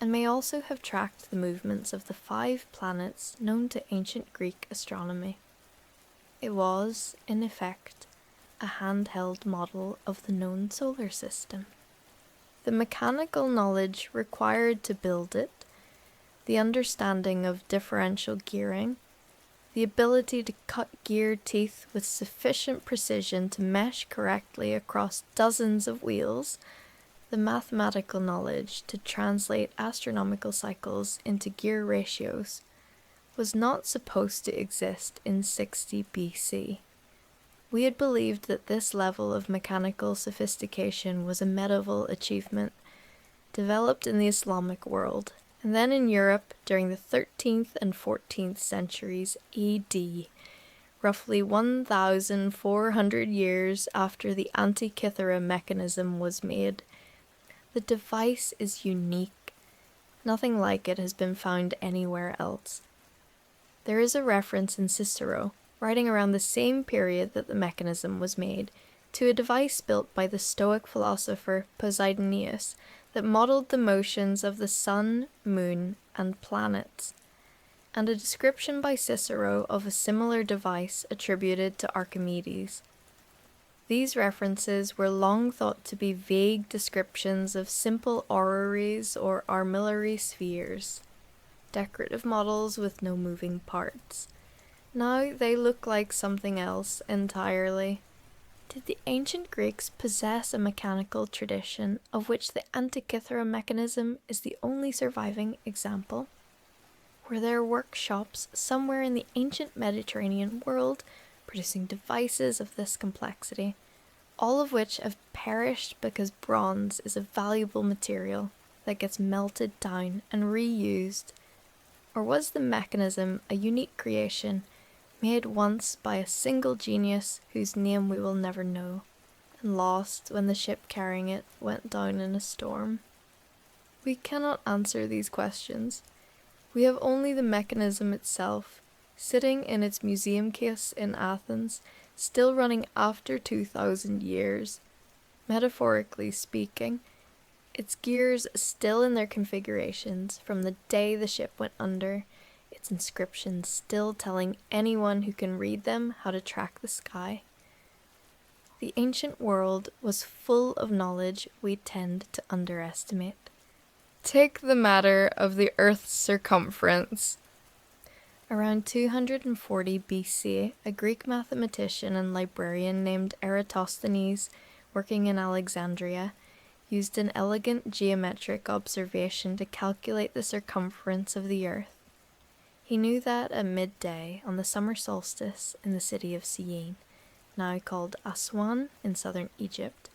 and may also have tracked the movements of the 5 planets known to ancient Greek astronomy. It was, in effect, a handheld model of the known solar system. The mechanical knowledge required to build it, the understanding of differential gearing, the ability to cut gear teeth with sufficient precision to mesh correctly across dozens of wheels, the mathematical knowledge to translate astronomical cycles into gear ratios, was not supposed to exist in 60 BC. We had believed that this level of mechanical sophistication was a medieval achievement, developed in the Islamic world, and then in Europe during the 13th and 14th centuries AD, roughly 1,400 years after the Antikythera mechanism was made. The device is unique. Nothing like it has been found anywhere else. There is a reference in Cicero, writing around the same period that the mechanism was made, to a device built by the Stoic philosopher Poseidonius that modeled the motions of the sun, moon, and planets, and a description by Cicero of a similar device attributed to Archimedes. These references were long thought to be vague descriptions of simple orreries or armillary spheres, decorative models with no moving parts. Now they look like something else entirely. Did the ancient Greeks possess a mechanical tradition of which the Antikythera mechanism is the only surviving example? Were there workshops somewhere in the ancient Mediterranean world producing devices of this complexity, all of which have perished because bronze is a valuable material that gets melted down and reused? Or was the mechanism a unique creation made once by a single genius whose name we will never know, and lost when the ship carrying it went down in a storm? We cannot answer these questions. We have only the mechanism itself, sitting in its museum case in Athens, still running after 2,000 years. Metaphorically speaking, its gears still in their configurations from the day the ship went under, its inscriptions still telling anyone who can read them how to track the sky. The ancient world was full of knowledge we tend to underestimate. Take the matter of the Earth's circumference. Around 240 BC, a Greek mathematician and librarian named Eratosthenes, working in Alexandria, used an elegant geometric observation to calculate the circumference of the Earth. He knew that at midday on the summer solstice in the city of Syene, now called Aswan in southern Egypt,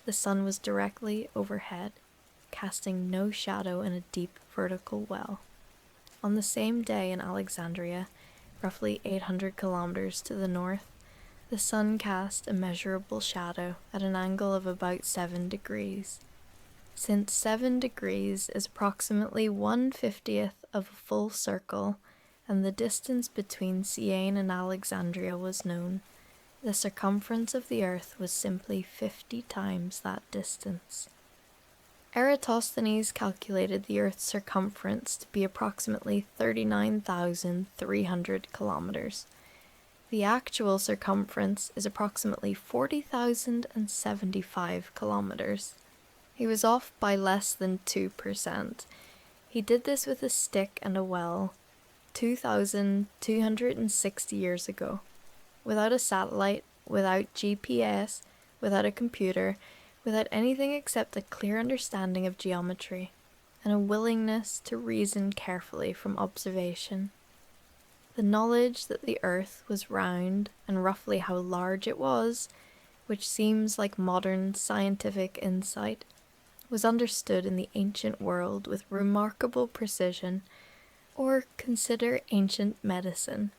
the sun was directly overhead, casting no shadow in a deep vertical well. On the same day in Alexandria, roughly 800 kilometers to the north, the sun cast a measurable shadow at an angle of about 7 degrees. Since 7 degrees is approximately 1/50th of a full circle, and the distance between Syene and Alexandria was known, the circumference of the Earth was simply 50 times that distance. Eratosthenes calculated the Earth's circumference to be approximately 39,300 kilometers. The actual circumference is approximately 40,075 kilometers. He was off by less than 2%. He did this with a stick and a well, 2,260 years ago, without a satellite, without GPS, without a computer, without anything except a clear understanding of geometry, and a willingness to reason carefully from observation. The knowledge that the Earth was round and roughly how large it was, which seems like modern scientific insight, was understood in the ancient world with remarkable precision. Or consider ancient medicine.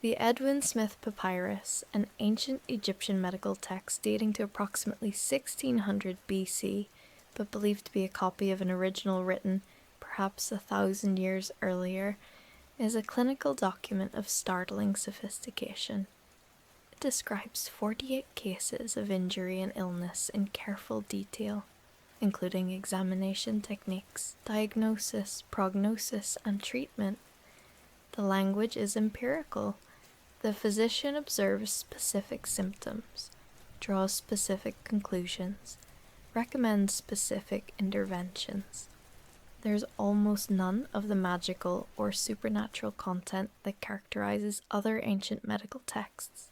The Edwin Smith Papyrus, an ancient Egyptian medical text dating to approximately 1600 BC, but believed to be a copy of an original written perhaps 1,000 years earlier, is a clinical document of startling sophistication. It describes 48 cases of injury and illness in careful detail, including examination techniques, diagnosis, prognosis, and treatment. The language is empirical. The physician observes specific symptoms, draws specific conclusions, recommends specific interventions. There's almost none of the magical or supernatural content that characterizes other ancient medical texts.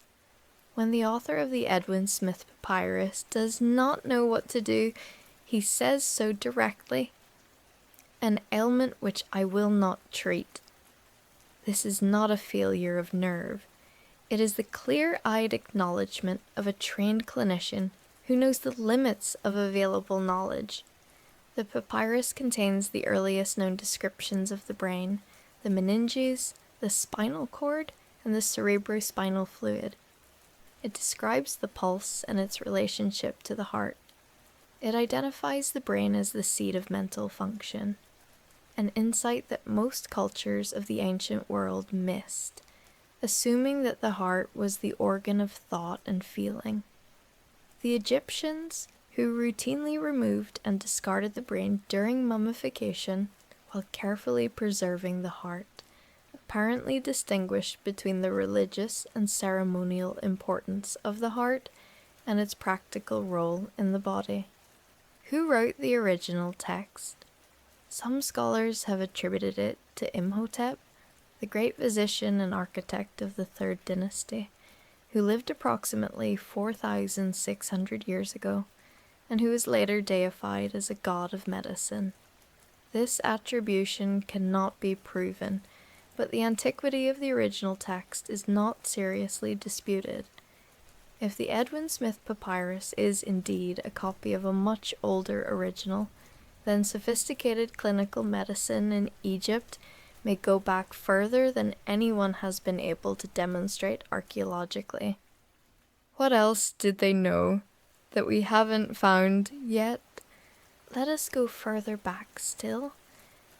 When the author of the Edwin Smith Papyrus does not know what to do, he says so directly. An ailment which I will not treat. This is not a failure of nerve. It is the clear-eyed acknowledgement of a trained clinician who knows the limits of available knowledge. The papyrus contains the earliest known descriptions of the brain, the meninges, the spinal cord, and the cerebrospinal fluid. It describes the pulse and its relationship to the heart. It identifies the brain as the seat of mental function, an insight that most cultures of the ancient world missed, assuming that the heart was the organ of thought and feeling. The Egyptians, who routinely removed and discarded the brain during mummification while carefully preserving the heart, apparently distinguished between the religious and ceremonial importance of the heart and its practical role in the body. Who wrote the original text? Some scholars have attributed it to Imhotep, the great physician and architect of the Third Dynasty, who lived approximately 4,600 years ago, and who was later deified as a god of medicine. This attribution cannot be proven, but the antiquity of the original text is not seriously disputed. If the Edwin Smith papyrus is indeed a copy of a much older original, then sophisticated clinical medicine in Egypt may go back further than anyone has been able to demonstrate archaeologically. What else did they know that we haven't found yet? Let us go further back still,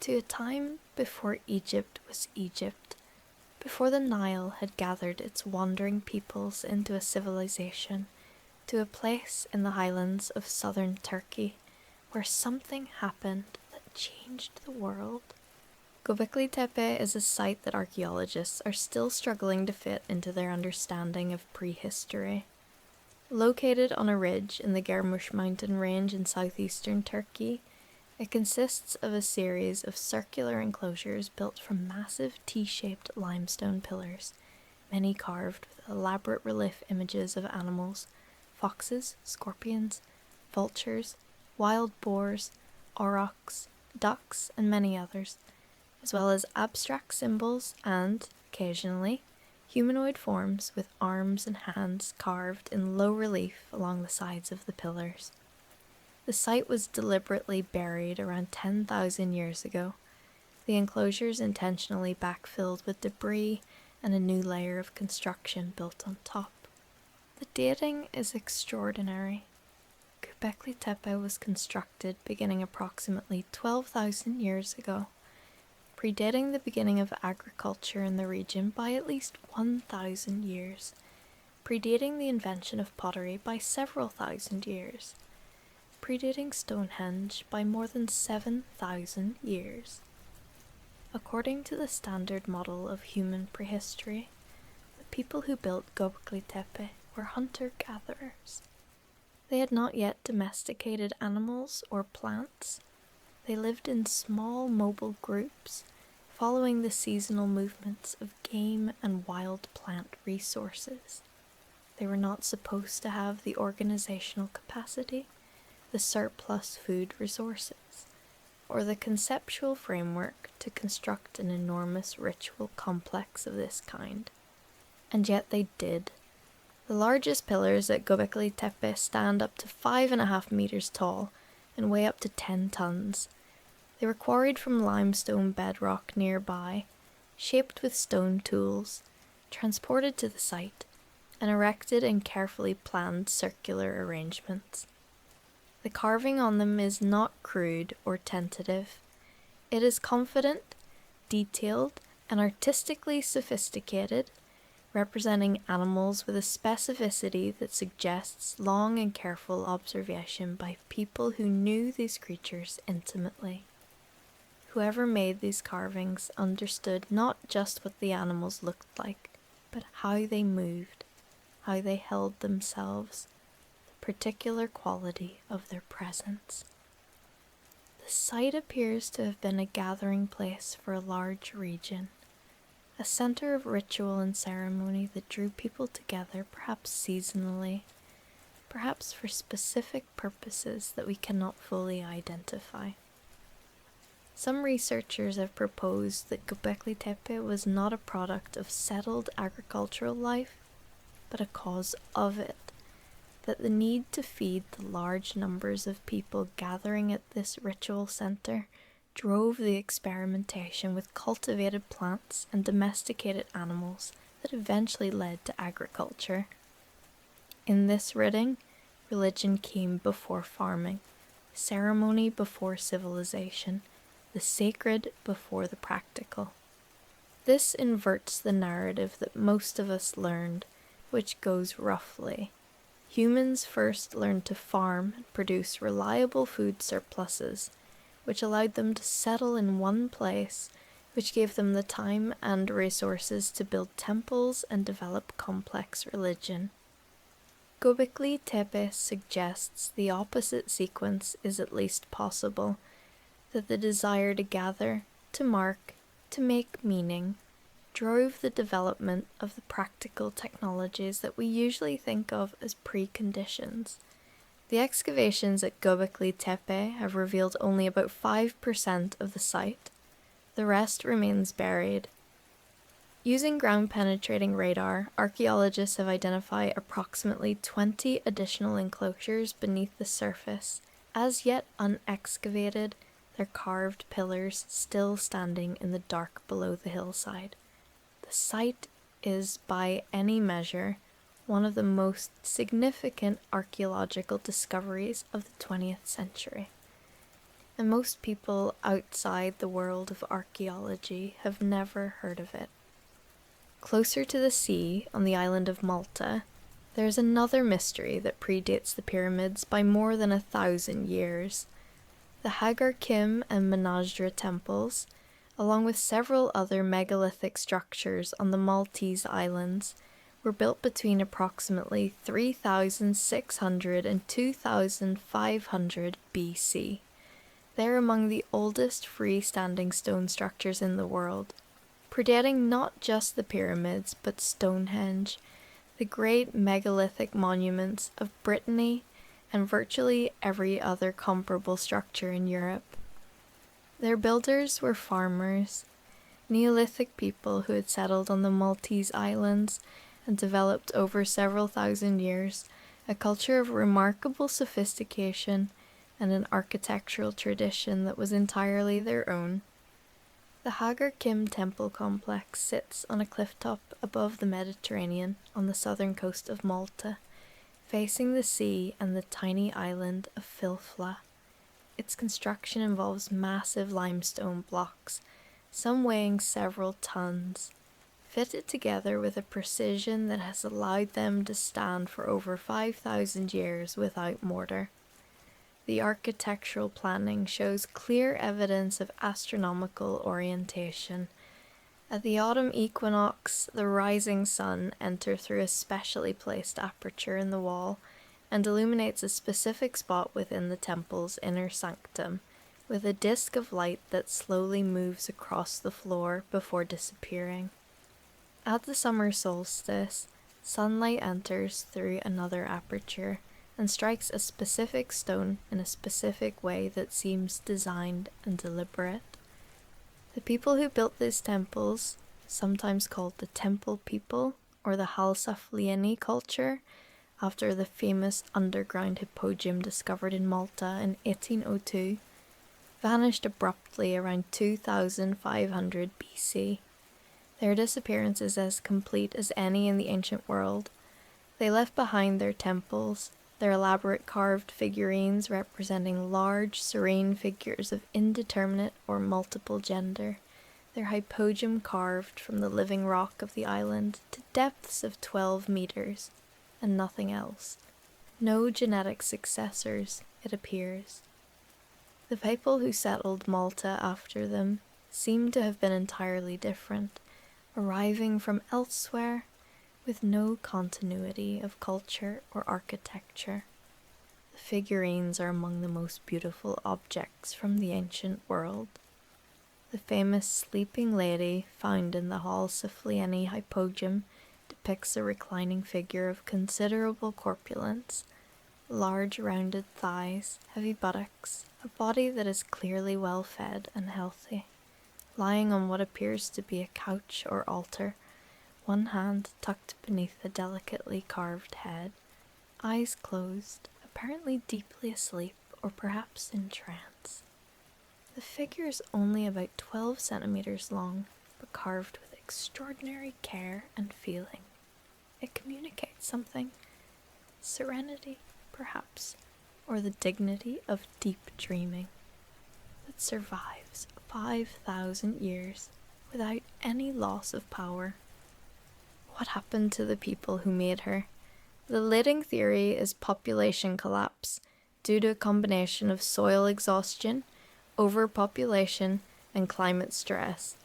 to a time before Egypt was Egypt, before the Nile had gathered its wandering peoples into a civilization, to a place in the highlands of southern Turkey, where something happened that changed the world. Göbekli Tepe is a site that archaeologists are still struggling to fit into their understanding of prehistory. Located on a ridge in the Germush mountain range in southeastern Turkey, it consists of a series of circular enclosures built from massive T-shaped limestone pillars, many carved with elaborate relief images of animals, foxes, scorpions, vultures, wild boars, aurochs, ducks, and many others, as well as abstract symbols and, occasionally, humanoid forms with arms and hands carved in low relief along the sides of the pillars. The site was deliberately buried around 10,000 years ago, the enclosures intentionally backfilled with debris and a new layer of construction built on top. The dating is extraordinary. Göbekli Tepe was constructed beginning approximately 12,000 years ago, predating the beginning of agriculture in the region by at least 1,000 years, predating the invention of pottery by several thousand years, predating Stonehenge by more than 7,000 years. According to the standard model of human prehistory, the people who built Göbekli Tepe were hunter-gatherers. They had not yet domesticated animals or plants. They lived in small mobile groups, following the seasonal movements of game and wild plant resources. They were not supposed to have the organizational capacity, the surplus food resources, or the conceptual framework to construct an enormous ritual complex of this kind. And yet they did. The largest pillars at Göbekli Tepe stand up to 5.5 meters tall and weigh up to 10 tons. They were quarried from limestone bedrock nearby, shaped with stone tools, transported to the site, and erected in carefully planned circular arrangements. The carving on them is not crude or tentative. It is confident, detailed, and artistically sophisticated, representing animals with a specificity that suggests long and careful observation by people who knew these creatures intimately. Whoever made these carvings understood not just what the animals looked like, but how they moved, how they held themselves, particular quality of their presence. The site appears to have been a gathering place for a large region, a center of ritual and ceremony that drew people together perhaps seasonally, perhaps for specific purposes that we cannot fully identify. Some researchers have proposed that Göbekli Tepe was not a product of settled agricultural life, but a cause of it, that the need to feed the large numbers of people gathering at this ritual center drove the experimentation with cultivated plants and domesticated animals that eventually led to agriculture. In this reading, religion came before farming. ceremony before civilization, the sacred before the practical. This inverts the narrative that most of us learned, which goes roughly. Humans first learned to farm and produce reliable food surpluses, which allowed them to settle in one place, which gave them the time and resources to build temples and develop complex religion. Göbekli Tepe suggests the opposite sequence is at least possible, that the desire to gather, to mark, to make meaning, drove the development of the practical technologies that we usually think of as preconditions. The excavations at Göbekli Tepe have revealed only about 5% of the site. The rest remains buried. Using ground-penetrating radar, archaeologists have identified approximately 20 additional enclosures beneath the surface, as yet unexcavated, their carved pillars still standing in the dark below the hillside. The site is, by any measure, one of the most significant archaeological discoveries of the 20th century. And most people outside the world of archaeology have never heard of it. Closer to the sea, on the island of Malta, there is another mystery that predates the pyramids by more than 1,000 years. The Hagar Kim and Menasdra temples, along with several other megalithic structures on the Maltese islands, were built between approximately 3,600 and 2,500 BC. They are among the oldest freestanding stone structures in the world, predating not just the pyramids but Stonehenge, the great megalithic monuments of Brittany, and virtually every other comparable structure in Europe. Their builders were farmers, Neolithic people who had settled on the Maltese islands and developed over several thousand years a culture of remarkable sophistication and an architectural tradition that was entirely their own. The Hagar Kim temple complex sits on a clifftop above the Mediterranean on the southern coast of Malta, facing the sea and the tiny island of Filfla. Its construction involves massive limestone blocks, some weighing several tons, fitted together with a precision that has allowed them to stand for over 5,000 years without mortar. The architectural planning shows clear evidence of astronomical orientation. At the autumn equinox, the rising sun enters through a specially placed aperture in the wall and illuminates a specific spot within the temple's inner sanctum, with a disk of light that slowly moves across the floor before disappearing. At the summer solstice, sunlight enters through another aperture and strikes a specific stone in a specific way that seems designed and deliberate. The people who built these temples, sometimes called the Temple People or the Halsaflieni culture, after the famous underground hypogeum discovered in Malta in 1802, vanished abruptly around 2500 BC. Their disappearance is as complete as any in the ancient world. They left behind their temples, their elaborate carved figurines representing large, serene figures of indeterminate or multiple gender, their hypogeum carved from the living rock of the island to depths of 12 meters, and nothing else. No genetic successors, it appears. The people who settled Malta after them seem to have been entirely different, arriving from elsewhere with no continuity of culture or architecture. The figurines are among the most beautiful objects from the ancient world. The famous sleeping lady found in the Halsaflieni hypogeum depicts a reclining figure of considerable corpulence, large rounded thighs, heavy buttocks, a body that is clearly well fed and healthy, lying on what appears to be a couch or altar, one hand tucked beneath the delicately carved head, eyes closed, apparently deeply asleep or perhaps in trance. The figure is only about 12 centimeters long, but carved with extraordinary care and feeling. It communicates something. Serenity, perhaps, or the dignity of deep dreaming that survives 5,000 years without any loss of power? What happened to the people who made her? The leading theory is population collapse due to a combination of soil exhaustion, overpopulation, and climate stress.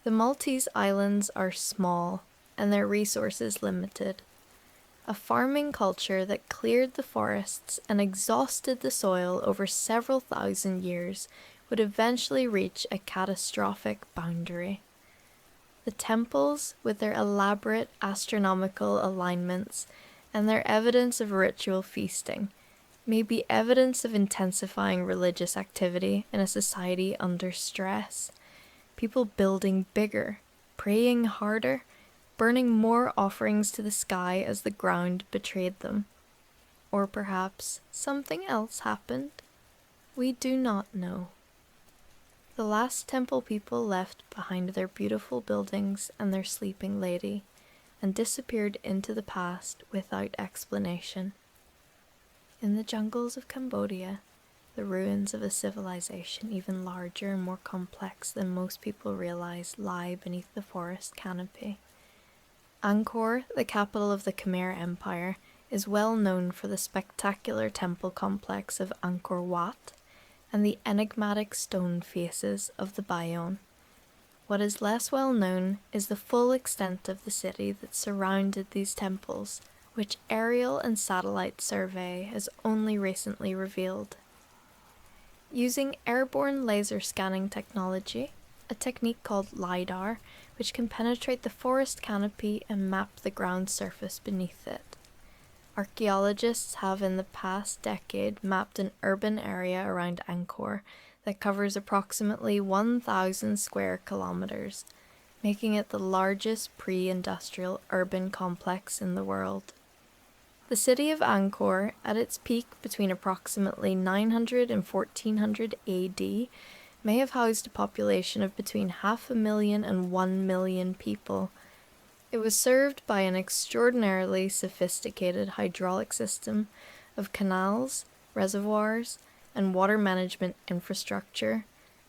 The Maltese Islands are small and their resources limited. A farming culture that cleared the forests and exhausted the soil over several thousand years would eventually reach a catastrophic boundary. The temples, with their elaborate astronomical alignments and their evidence of ritual feasting, may be evidence of intensifying religious activity in a society under stress. People building bigger, praying harder, burning more offerings to the sky as the ground betrayed them. Or perhaps something else happened. We do not know. The last temple people left behind their beautiful buildings and their sleeping lady, and disappeared into the past without explanation. In the jungles of Cambodia, the ruins of a civilization even larger and more complex than most people realize lie beneath the forest canopy. Angkor, the capital of the Khmer Empire, is well known for the spectacular temple complex of Angkor Wat and the enigmatic stone faces of the Bayon. What is less well known is the full extent of the city that surrounded these temples, which aerial and satellite survey has only recently revealed. Using airborne laser scanning technology, a technique called LiDAR, which can penetrate the forest canopy and map the ground surface beneath it. Archaeologists have in the past decade mapped an urban area around Angkor that covers approximately 1,000 square kilometers, making it the largest pre-industrial urban complex in the world. The city of Angkor, at its peak between approximately 900 and 1400 AD, may have housed a population of between 500,000 and 1 million people. It was served by an extraordinarily sophisticated hydraulic system of canals, reservoirs, and water management infrastructure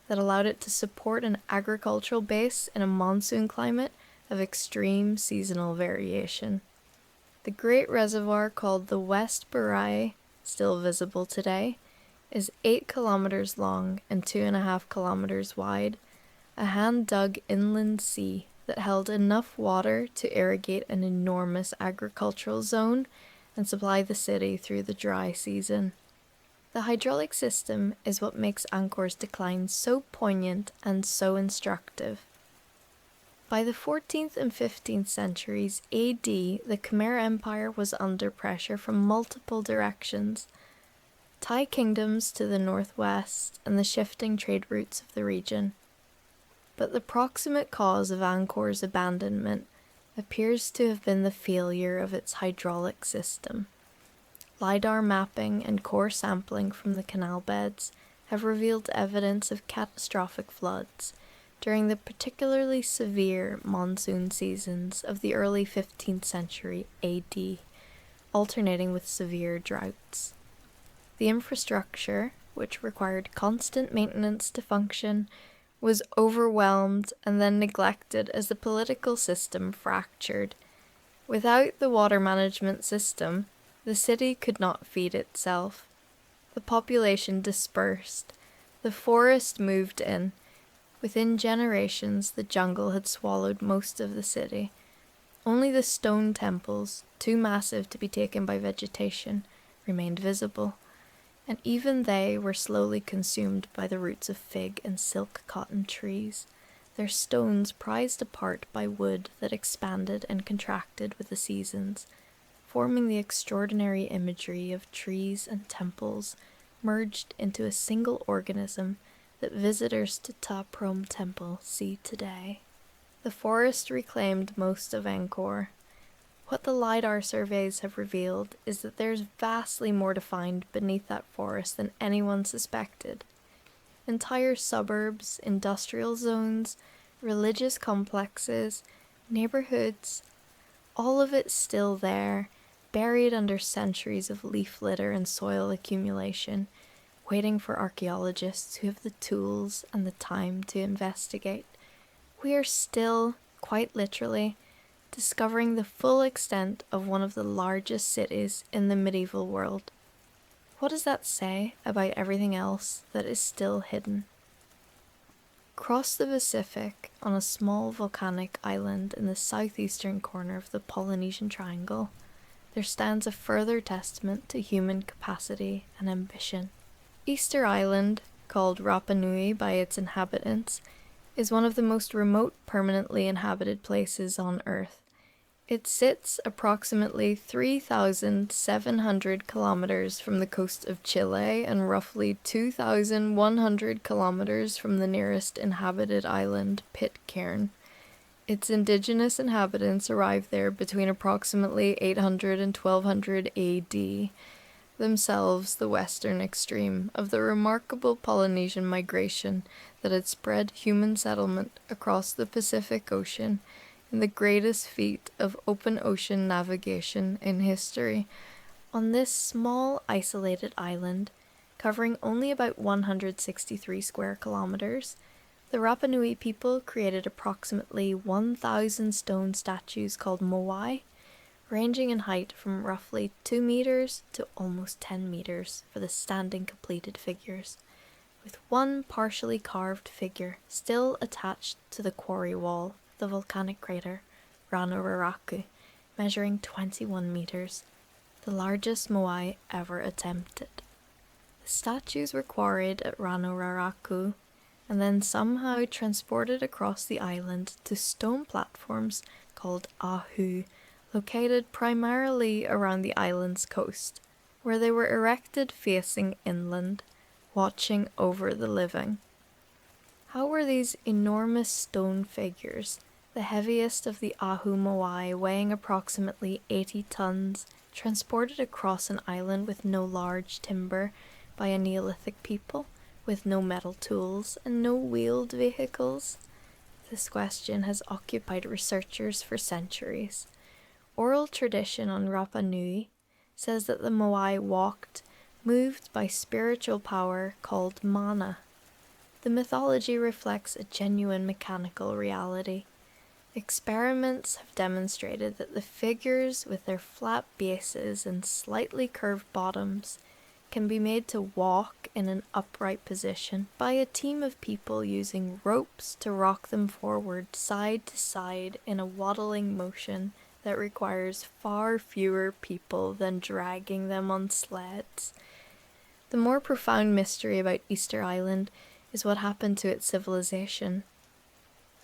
that allowed it to support an agricultural base in a monsoon climate of extreme seasonal variation. The great reservoir called the West Barai, still visible today, is 8 kilometers long and 2.5 kilometers wide, a hand-dug inland sea that held enough water to irrigate an enormous agricultural zone and supply the city through the dry season. The hydraulic system is what makes Angkor's decline so poignant and so instructive. By the 14th and 15th centuries AD, the Khmer Empire was under pressure from multiple directions: Thai kingdoms to the northwest and the shifting trade routes of the region. But the proximate cause of Angkor's abandonment appears to have been the failure of its hydraulic system. LiDAR mapping and core sampling from the canal beds have revealed evidence of catastrophic floods during the particularly severe monsoon seasons of the early 15th century AD, alternating with severe droughts. The infrastructure, which required constant maintenance to function, was overwhelmed and then neglected as the political system fractured. Without the water management system, the city could not feed itself. The population dispersed. The forest moved in. Within generations, the jungle had swallowed most of the city. Only the stone temples, too massive to be taken by vegetation, remained visible, and even they were slowly consumed by the roots of fig and silk cotton trees, their stones prized apart by wood that expanded and contracted with the seasons, forming the extraordinary imagery of trees and temples merged into a single organism that visitors to Ta Prohm Temple see today. The forest reclaimed most of Angkor. What the LiDAR surveys have revealed is that there's vastly more to find beneath that forest than anyone suspected. Entire suburbs, industrial zones, religious complexes, neighborhoods, all of it still there, buried under centuries of leaf litter and soil accumulation, waiting for archaeologists who have the tools and the time to investigate. We are still, quite literally, discovering the full extent of one of the largest cities in the medieval world. What does that say about everything else that is still hidden? Across the Pacific, on a small volcanic island in the southeastern corner of the Polynesian Triangle, there stands a further testament to human capacity and ambition. Easter Island, called Rapa Nui by its inhabitants, is one of the most remote permanently inhabited places on Earth. It sits approximately 3,700 kilometers from the coast of Chile and roughly 2,100 kilometers from the nearest inhabited island, Pitcairn. Its indigenous inhabitants arrived there between approximately 800 and 1200 AD, themselves the western extreme of the remarkable Polynesian migration that had spread human settlement across the Pacific Ocean in the greatest feat of open ocean navigation in history. On this small isolated island, covering only about 163 square kilometers, the Rapa Nui people created approximately 1,000 stone statues called moai, ranging in height from roughly 2 meters to almost 10 meters for the standing completed figures, with one partially carved figure still attached to the quarry wall, the volcanic crater Ranuraraku, measuring 21 meters, the largest moai ever attempted. The statues were quarried at Ranuraraku and then somehow transported across the island to stone platforms called ahu, located primarily around the island's coast, where they were erected facing inland, watching over the living. How were these enormous stone figures, the heaviest of the ahu moai weighing approximately 80 tons, transported across an island with no large timber by a Neolithic people, with no metal tools and no wheeled vehicles? This question has occupied researchers for centuries. Oral tradition on Rapa Nui says that the moai walked, moved by spiritual power called mana. The mythology reflects a genuine mechanical reality. Experiments have demonstrated that the figures, with their flat bases and slightly curved bottoms, can be made to walk in an upright position by a team of people using ropes to rock them forward side to side in a waddling motion that requires far fewer people than dragging them on sleds. The more profound mystery about Easter Island is what happened to its civilization.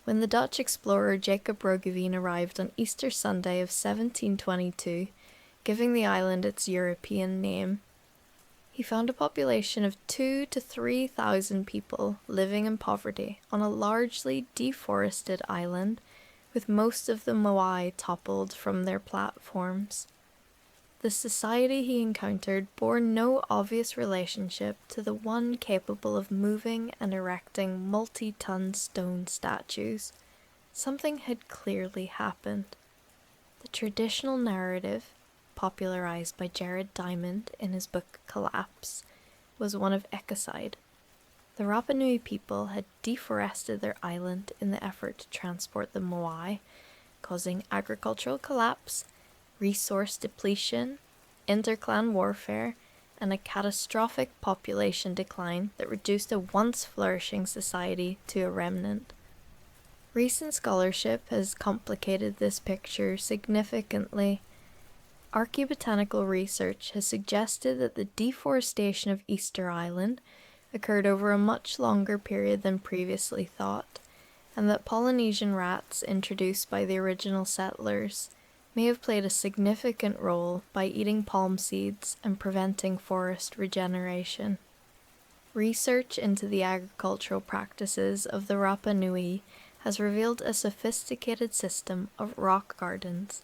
When the Dutch explorer Jacob Roggeveen arrived on Easter Sunday of 1722, giving the island its European name, he found a population of 2,000 to 3,000 people living in poverty on a largely deforested island, with most of the moai toppled from their platforms. The society he encountered bore no obvious relationship to the one capable of moving and erecting multi-ton stone statues. Something had clearly happened. The traditional narrative, popularized by Jared Diamond in his book Collapse, was one of ecocide. The Rapa Nui people had deforested their island in the effort to transport the moai, causing agricultural collapse, resource depletion, interclan warfare, and a catastrophic population decline that reduced a once flourishing society to a remnant. Recent scholarship has complicated this picture significantly. Archaeobotanical research has suggested that the deforestation of Easter Island occurred over a much longer period than previously thought, and that Polynesian rats introduced by the original settlers may have played a significant role by eating palm seeds and preventing forest regeneration. Research into the agricultural practices of the Rapa Nui has revealed a sophisticated system of rock gardens,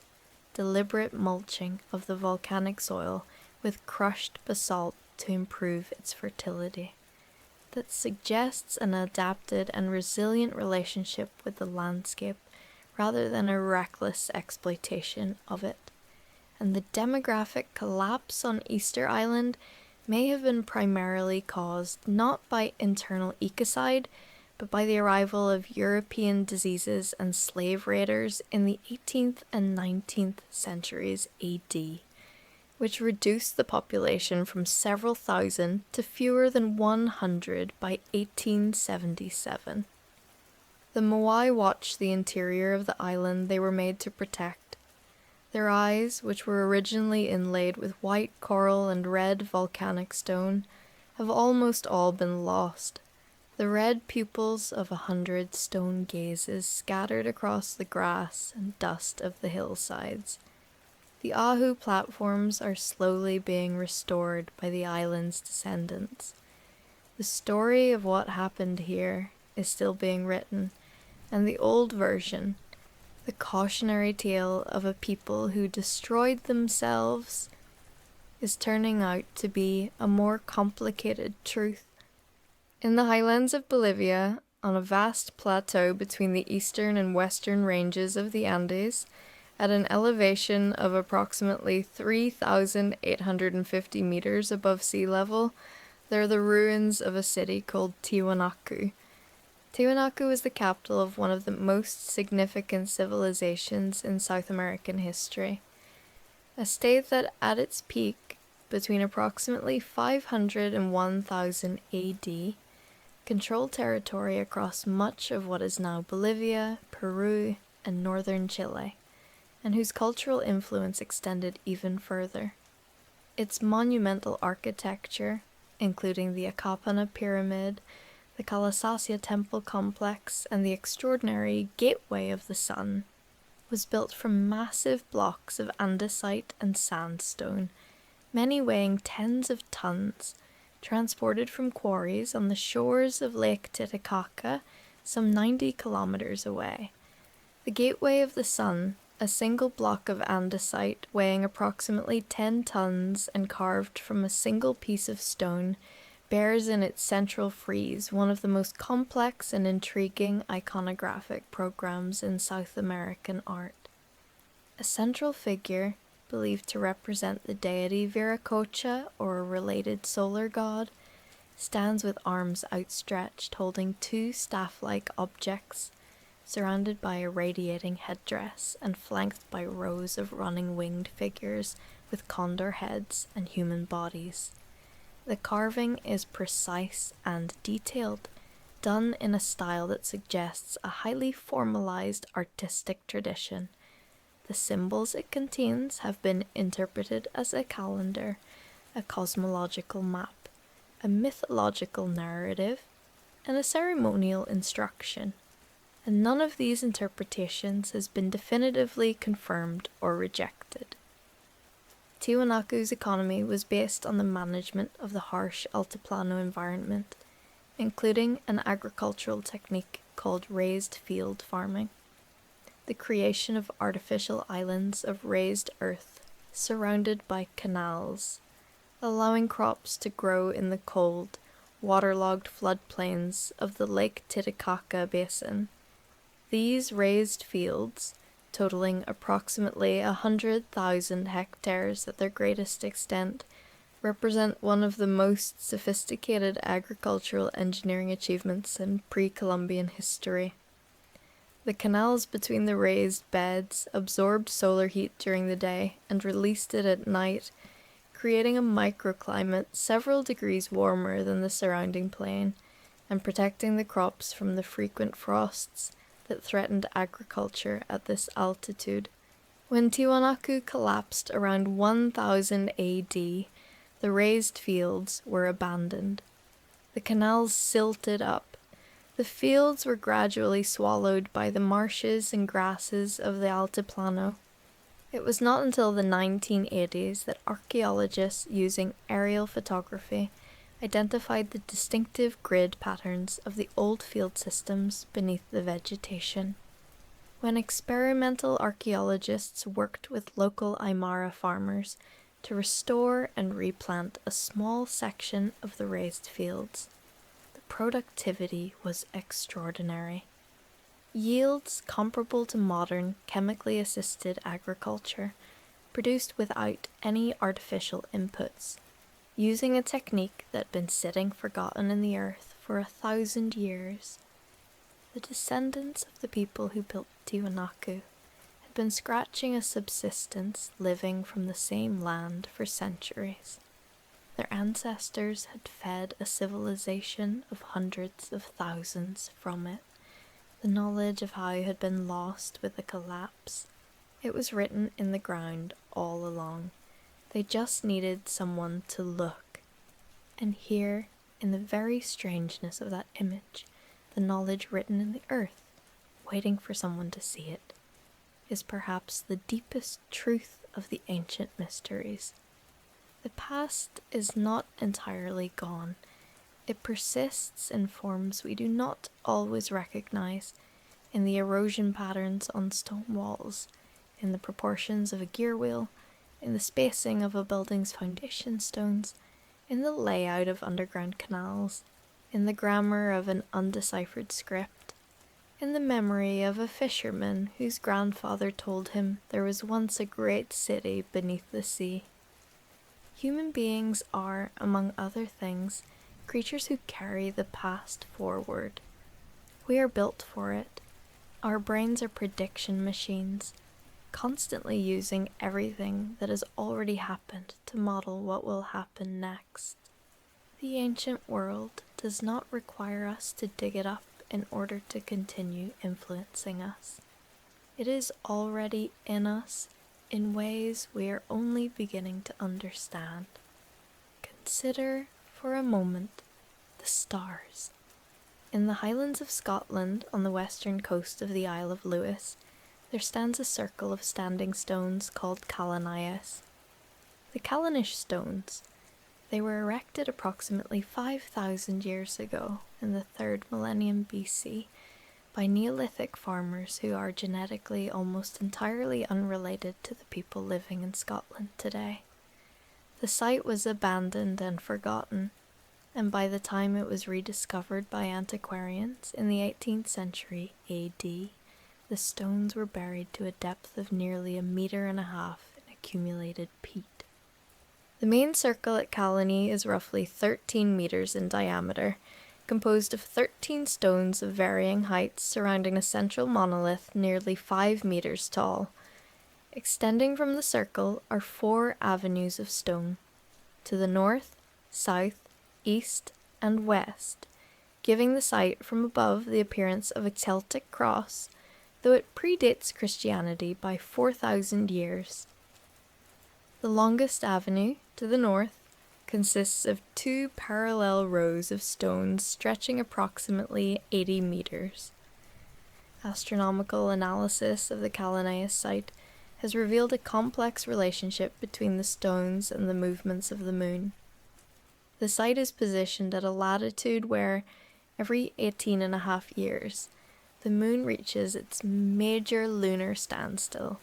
deliberate mulching of the volcanic soil with crushed basalt to improve its fertility, that suggests an adapted and resilient relationship with the landscape rather than a reckless exploitation of it. and the demographic collapse on Easter Island may have been primarily caused not by internal ecocide, but by the arrival of European diseases and slave raiders in the 18th and 19th centuries AD, which reduced the population from several thousand to fewer than 100 by 1877. The Moai watched the interior of the island they were made to protect. Their eyes, which were originally inlaid with white coral and red volcanic stone, have almost all been lost. The red pupils of 100 stone gazes scattered across the grass and dust of the hillsides. The Ahu platforms are slowly being restored by the island's descendants. The story of what happened here is still being written, and the old version, the cautionary tale of a people who destroyed themselves, is turning out to be a more complicated truth. In the highlands of Bolivia, on a vast plateau between the eastern and western ranges of the Andes, at an elevation of approximately 3,850 meters above sea level, there are the ruins of a city called Tiwanaku. Tiwanaku is the capital of one of the most significant civilizations in South American history. A state that, at its peak, between approximately 500 and 1000 AD, controlled territory across much of what is now Bolivia, Peru, and northern Chile, and whose cultural influence extended even further. Its monumental architecture, including the Acapana Pyramid, the Kalasasya Temple Complex, and the extraordinary Gateway of the Sun, was built from massive blocks of andesite and sandstone, many weighing tens of tons, transported from quarries on the shores of Lake Titicaca, some 90 kilometers away. The Gateway of the Sun, a single block of andesite weighing approximately 10 tons and carved from a single piece of stone, bears in its central frieze one of the most complex and intriguing iconographic programs in South American art. A central figure, believed to represent the deity Viracocha or a related solar god, stands with arms outstretched holding two staff-like objects, surrounded by a radiating headdress and flanked by rows of running winged figures with condor heads and human bodies. The carving is precise and detailed, done in a style that suggests a highly formalized artistic tradition. The symbols it contains have been interpreted as a calendar, a cosmological map, a mythological narrative, and a ceremonial instruction, and none of these interpretations has been definitively confirmed or rejected. Tiwanaku's economy was based on the management of the harsh altiplano environment, including an agricultural technique called raised field farming, the creation of artificial islands of raised earth surrounded by canals, allowing crops to grow in the cold, waterlogged floodplains of the Lake Titicaca basin. These raised fields, totaling approximately 100,000 hectares at their greatest extent, represent one of the most sophisticated agricultural engineering achievements in pre-Columbian history. The canals between the raised beds absorbed solar heat during the day and released it at night, creating a microclimate several degrees warmer than the surrounding plain, and protecting the crops from the frequent frosts that threatened agriculture at this altitude. When Tiwanaku collapsed around 1000 AD, the raised fields were abandoned. The canals silted up. The fields were gradually swallowed by the marshes and grasses of the Altiplano. It was not until the 1980s that archaeologists using aerial photography identified the distinctive grid patterns of the old field systems beneath the vegetation. When experimental archaeologists worked with local Aymara farmers to restore and replant a small section of the raised fields, the productivity was extraordinary. Yields comparable to modern chemically assisted agriculture, produced without any artificial inputs, using a technique that had been sitting forgotten in the earth for 1,000 years. The descendants of the people who built Tiwanaku had been scratching a subsistence living from the same land for centuries. Their ancestors had fed a civilization of hundreds of thousands from it. The knowledge of how had been lost with the collapse. It was written in the ground all along. They just needed someone to look. And here, in the very strangeness of that image, the knowledge written in the earth, waiting for someone to see it, is perhaps the deepest truth of the ancient mysteries. The past is not entirely gone. It persists in forms we do not always recognize, in the erosion patterns on stone walls, in the proportions of a gear wheel, in the spacing of a building's foundation stones, in the layout of underground canals, in the grammar of an undeciphered script, in the memory of a fisherman whose grandfather told him there was once a great city beneath the sea. Human beings are, among other things, creatures who carry the past forward. We are built for it. Our brains are prediction machines, constantly using everything that has already happened to model what will happen next. The ancient world does not require us to dig it up in order to continue influencing us. It is already in us in ways we are only beginning to understand. Consider for a moment the stars. In the Highlands of Scotland, on the western coast of the Isle of Lewis, there stands a circle of standing stones called Callanias. The Callanish stones, they were erected approximately 5,000 years ago in the 3rd millennium BC by Neolithic farmers who are genetically almost entirely unrelated to the people living in Scotland today. The site was abandoned and forgotten, and by the time it was rediscovered by antiquarians in the 18th century AD, the stones were buried to a depth of nearly 1.5 meters in accumulated peat. The main circle at Callany is roughly 13 meters in diameter, composed of 13 stones of varying heights surrounding a central monolith nearly 5 meters tall. Extending from the circle are 4 avenues of stone, to the north, south, east, and west, giving the site from above the appearance of a Celtic cross, though it predates Christianity by 4,000 years. The longest avenue, to the north, consists of 2 parallel rows of stones stretching approximately 80 meters. Astronomical analysis of the Callanias site has revealed a complex relationship between the stones and the movements of the moon. The site is positioned at a latitude where, every 18.5 years, the moon reaches its major lunar standstill,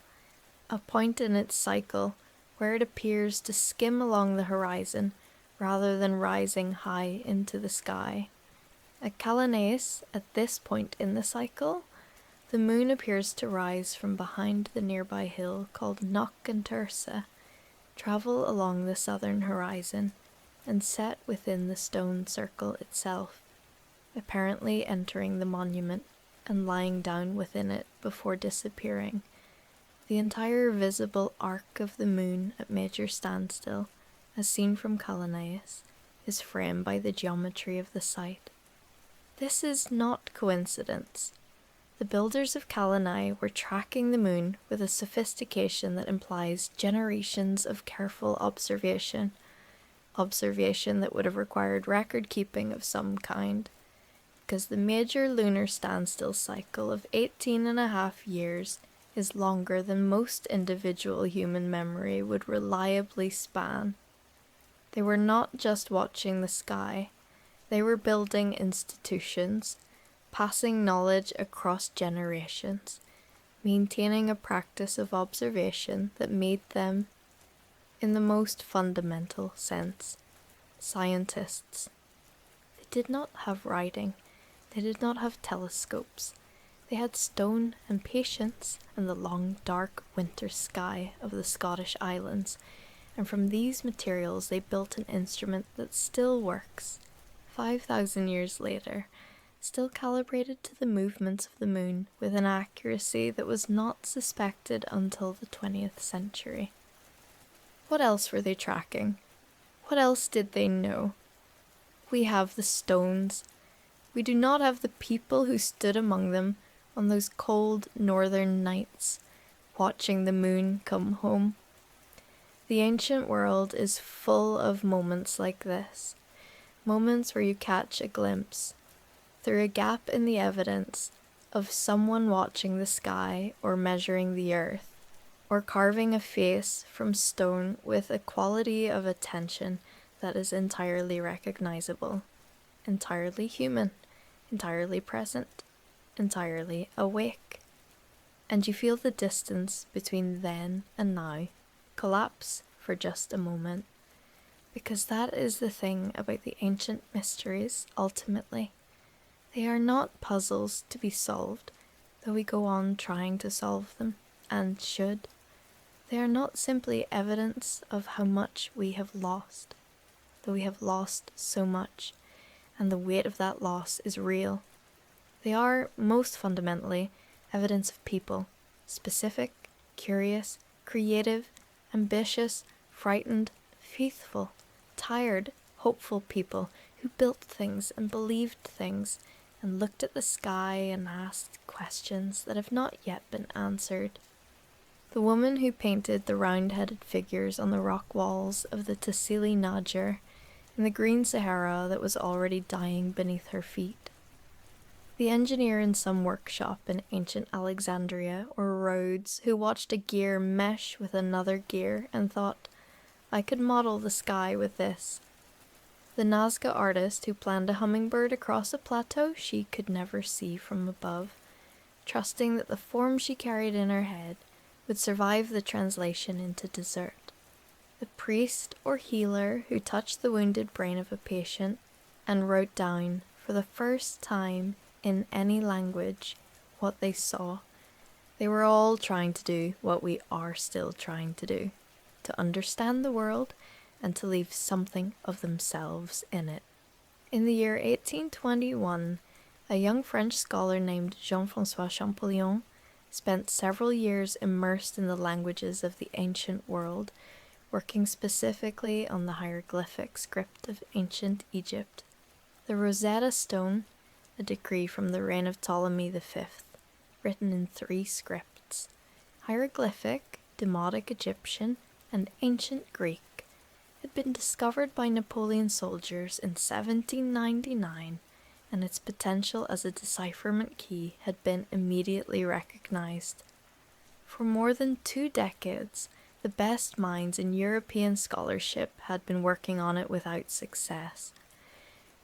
a point in its cycle where it appears to skim along the horizon rather than rising high into the sky. At Callanias, at this point in the cycle, the moon appears to rise from behind the nearby hill called Knock and Tursa, travel along the southern horizon, and set within the stone circle itself, apparently entering the monument and lying down within it before disappearing. The entire visible arc of the moon at major standstill, as seen from Callanias, is framed by the geometry of the site. This is not coincidence. The builders of Callani were tracking the moon with a sophistication that implies generations of careful observation that would have required record keeping of some kind, because the major lunar standstill cycle of 18.5 years is longer than most individual human memory would reliably span. They were not just watching the sky, they were building institutions, passing knowledge across generations, maintaining a practice of observation that made them, in the most fundamental sense, scientists. They did not have writing, they did not have telescopes, They had stone and patience and the long, dark winter sky of the Scottish Islands, and from these materials they built an instrument that still works, 5,000 years later, still calibrated to the movements of the moon with an accuracy that was not suspected until the 20th century. What else were they tracking? What else did they know? We have the stones. We do not have the people who stood among them on those cold northern nights, watching the moon come home. The ancient world is full of moments like this, moments where you catch a glimpse, through a gap in the evidence, of someone watching the sky or measuring the earth, or carving a face from stone with a quality of attention that is entirely recognizable, entirely human, entirely present, entirely awake. And you feel the distance between then and now collapse for just a moment, because that is the thing about the ancient mysteries ultimately. They are not puzzles to be solved, though we go on trying to solve them, and should. They are not simply evidence of how much we have lost, though we have lost so much, and the weight of that loss is real. They are, most fundamentally, evidence of people, specific, curious, creative, ambitious, frightened, faithful, tired, hopeful people who built things and believed things and looked at the sky and asked questions that have not yet been answered. The woman who painted the round-headed figures on the rock walls of the Tassili Najer in the green Sahara that was already dying beneath her feet. The engineer in some workshop in ancient Alexandria or Rhodes who watched a gear mesh with another gear and thought, I could model the sky with this. The Nazca artist who planned a hummingbird across a plateau she could never see from above, trusting that the form she carried in her head would survive the translation into desert. The priest or healer who touched the wounded brain of a patient and wrote down, for the first time in any language, what they saw. They were all trying to do what we are still trying to do, to understand the world and to leave something of themselves in it. In the year 1821, a young French scholar named Jean-François Champollion spent several years immersed in the languages of the ancient world, working specifically on the hieroglyphic script of ancient Egypt. The Rosetta Stone, a decree from the reign of Ptolemy V, written in 3 scripts, hieroglyphic, Demotic Egyptian, and ancient Greek, had been discovered by Napoleon soldiers in 1799, and its potential as a decipherment key had been immediately recognized. For more than 2 decades, the best minds in European scholarship had been working on it without success.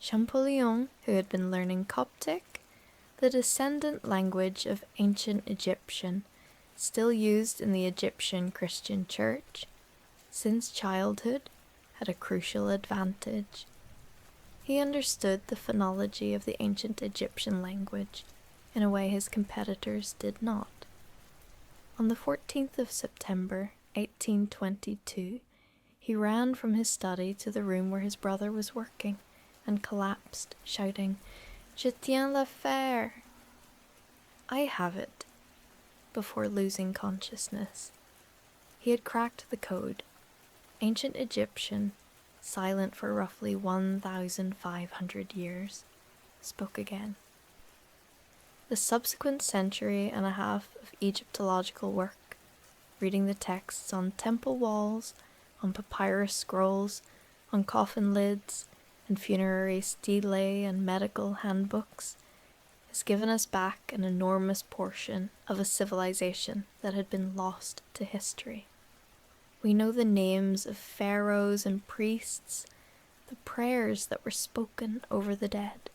Champollion, who had been learning Coptic, the descendant language of ancient Egyptian, still used in the Egyptian Christian Church, since childhood, had a crucial advantage. He understood the phonology of the ancient Egyptian language in a way his competitors did not. On the 14th of September, 1822, he ran from his study to the room where his brother was working and collapsed, shouting, Je tiens l'affaire! I have it, before losing consciousness. He had cracked the code. Ancient Egyptian, silent for roughly 1,500 years, spoke again. The subsequent century and a half of Egyptological work, reading the texts on temple walls, on papyrus scrolls, on coffin lids, and funerary stelae and medical handbooks, has given us back an enormous portion of a civilization that had been lost to history. We know the names of pharaohs and priests, the prayers that were spoken over the dead,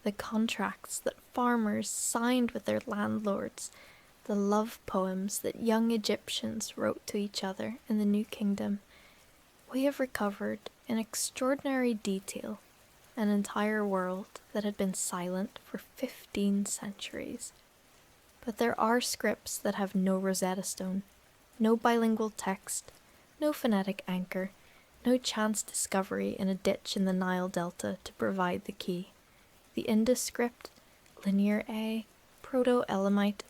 the contracts that farmers signed with their landlords, the love poems that young Egyptians wrote to each other in the New Kingdom. We have recovered, in extraordinary detail, an entire world that had been silent for 15 centuries. But there are scripts that have no Rosetta Stone, no bilingual text, no phonetic anchor, no chance discovery in a ditch in the Nile Delta to provide the key. The Indus script, Linear A, Proto-Elamite,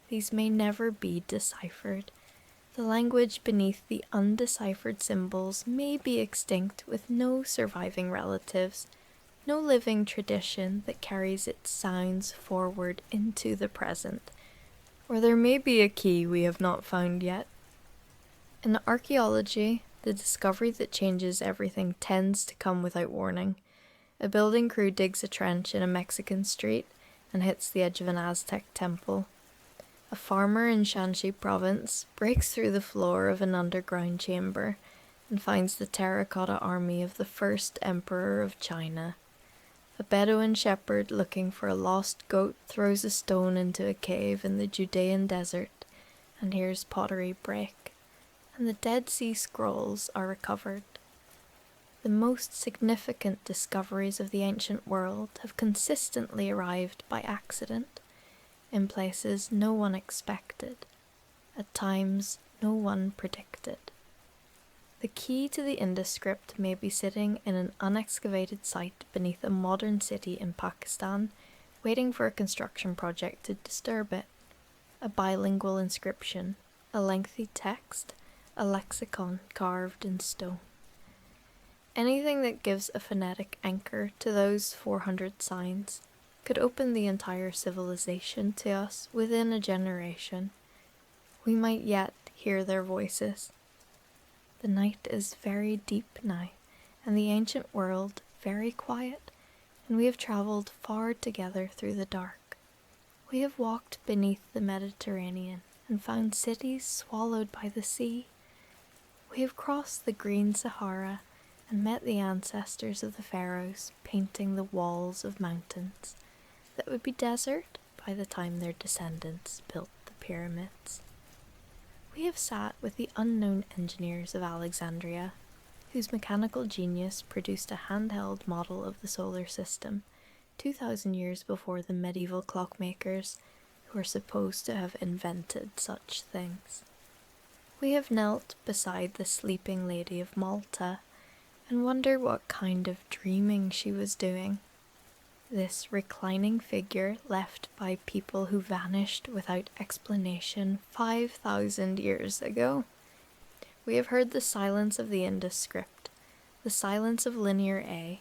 these may never be deciphered. The language beneath the undeciphered symbols may be extinct with no surviving relatives, no living tradition that carries its sounds forward into the present. Or there may be a key we have not found yet. In archaeology, the discovery that changes everything tends to come without warning. A building crew digs a trench in a Mexican street and hits the edge of an Aztec temple. A farmer in Shanxi province breaks through the floor of an underground chamber and finds the terracotta army of the first emperor of China. A Bedouin shepherd looking for a lost goat throws a stone into a cave in the Judean desert and hears pottery break, and the Dead Sea Scrolls are recovered. The most significant discoveries of the ancient world have consistently arrived by accident, in places no one expected, at times no one predicted. The key to the Indus script may be sitting in an unexcavated site beneath a modern city in Pakistan, waiting for a construction project to disturb it. A bilingual inscription, a lengthy text, a lexicon carved in stone. Anything that gives a phonetic anchor to those 400 signs could open the entire civilization to us within a generation. We might yet hear their voices. The night is very deep now, and the ancient world very quiet, and we have travelled far together through the dark. We have walked beneath the Mediterranean and found cities swallowed by the sea. We have crossed the green Sahara and met the ancestors of the pharaohs painting the walls of mountains that would be desert by the time their descendants built the pyramids. We have sat with the unknown engineers of Alexandria, whose mechanical genius produced a handheld model of the solar system 2,000 years before the medieval clockmakers who are supposed to have invented such things. We have knelt beside the sleeping lady of Malta and wondered what kind of dreaming she was doing. This reclining figure left by people who vanished without explanation 5,000 years ago. We have heard the silence of the Indus script, the silence of Linear A,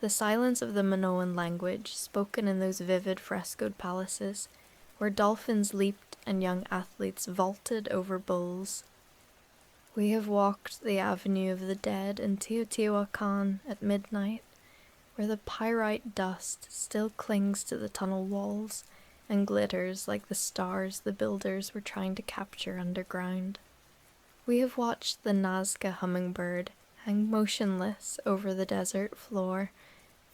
the silence of the Minoan language spoken in those vivid frescoed palaces where dolphins leaped and young athletes vaulted over bulls. We have walked the Avenue of the Dead in Teotihuacan at midnight, where the pyrite dust still clings to the tunnel walls and glitters like the stars the builders were trying to capture underground. We have watched the Nazca hummingbird hang motionless over the desert floor,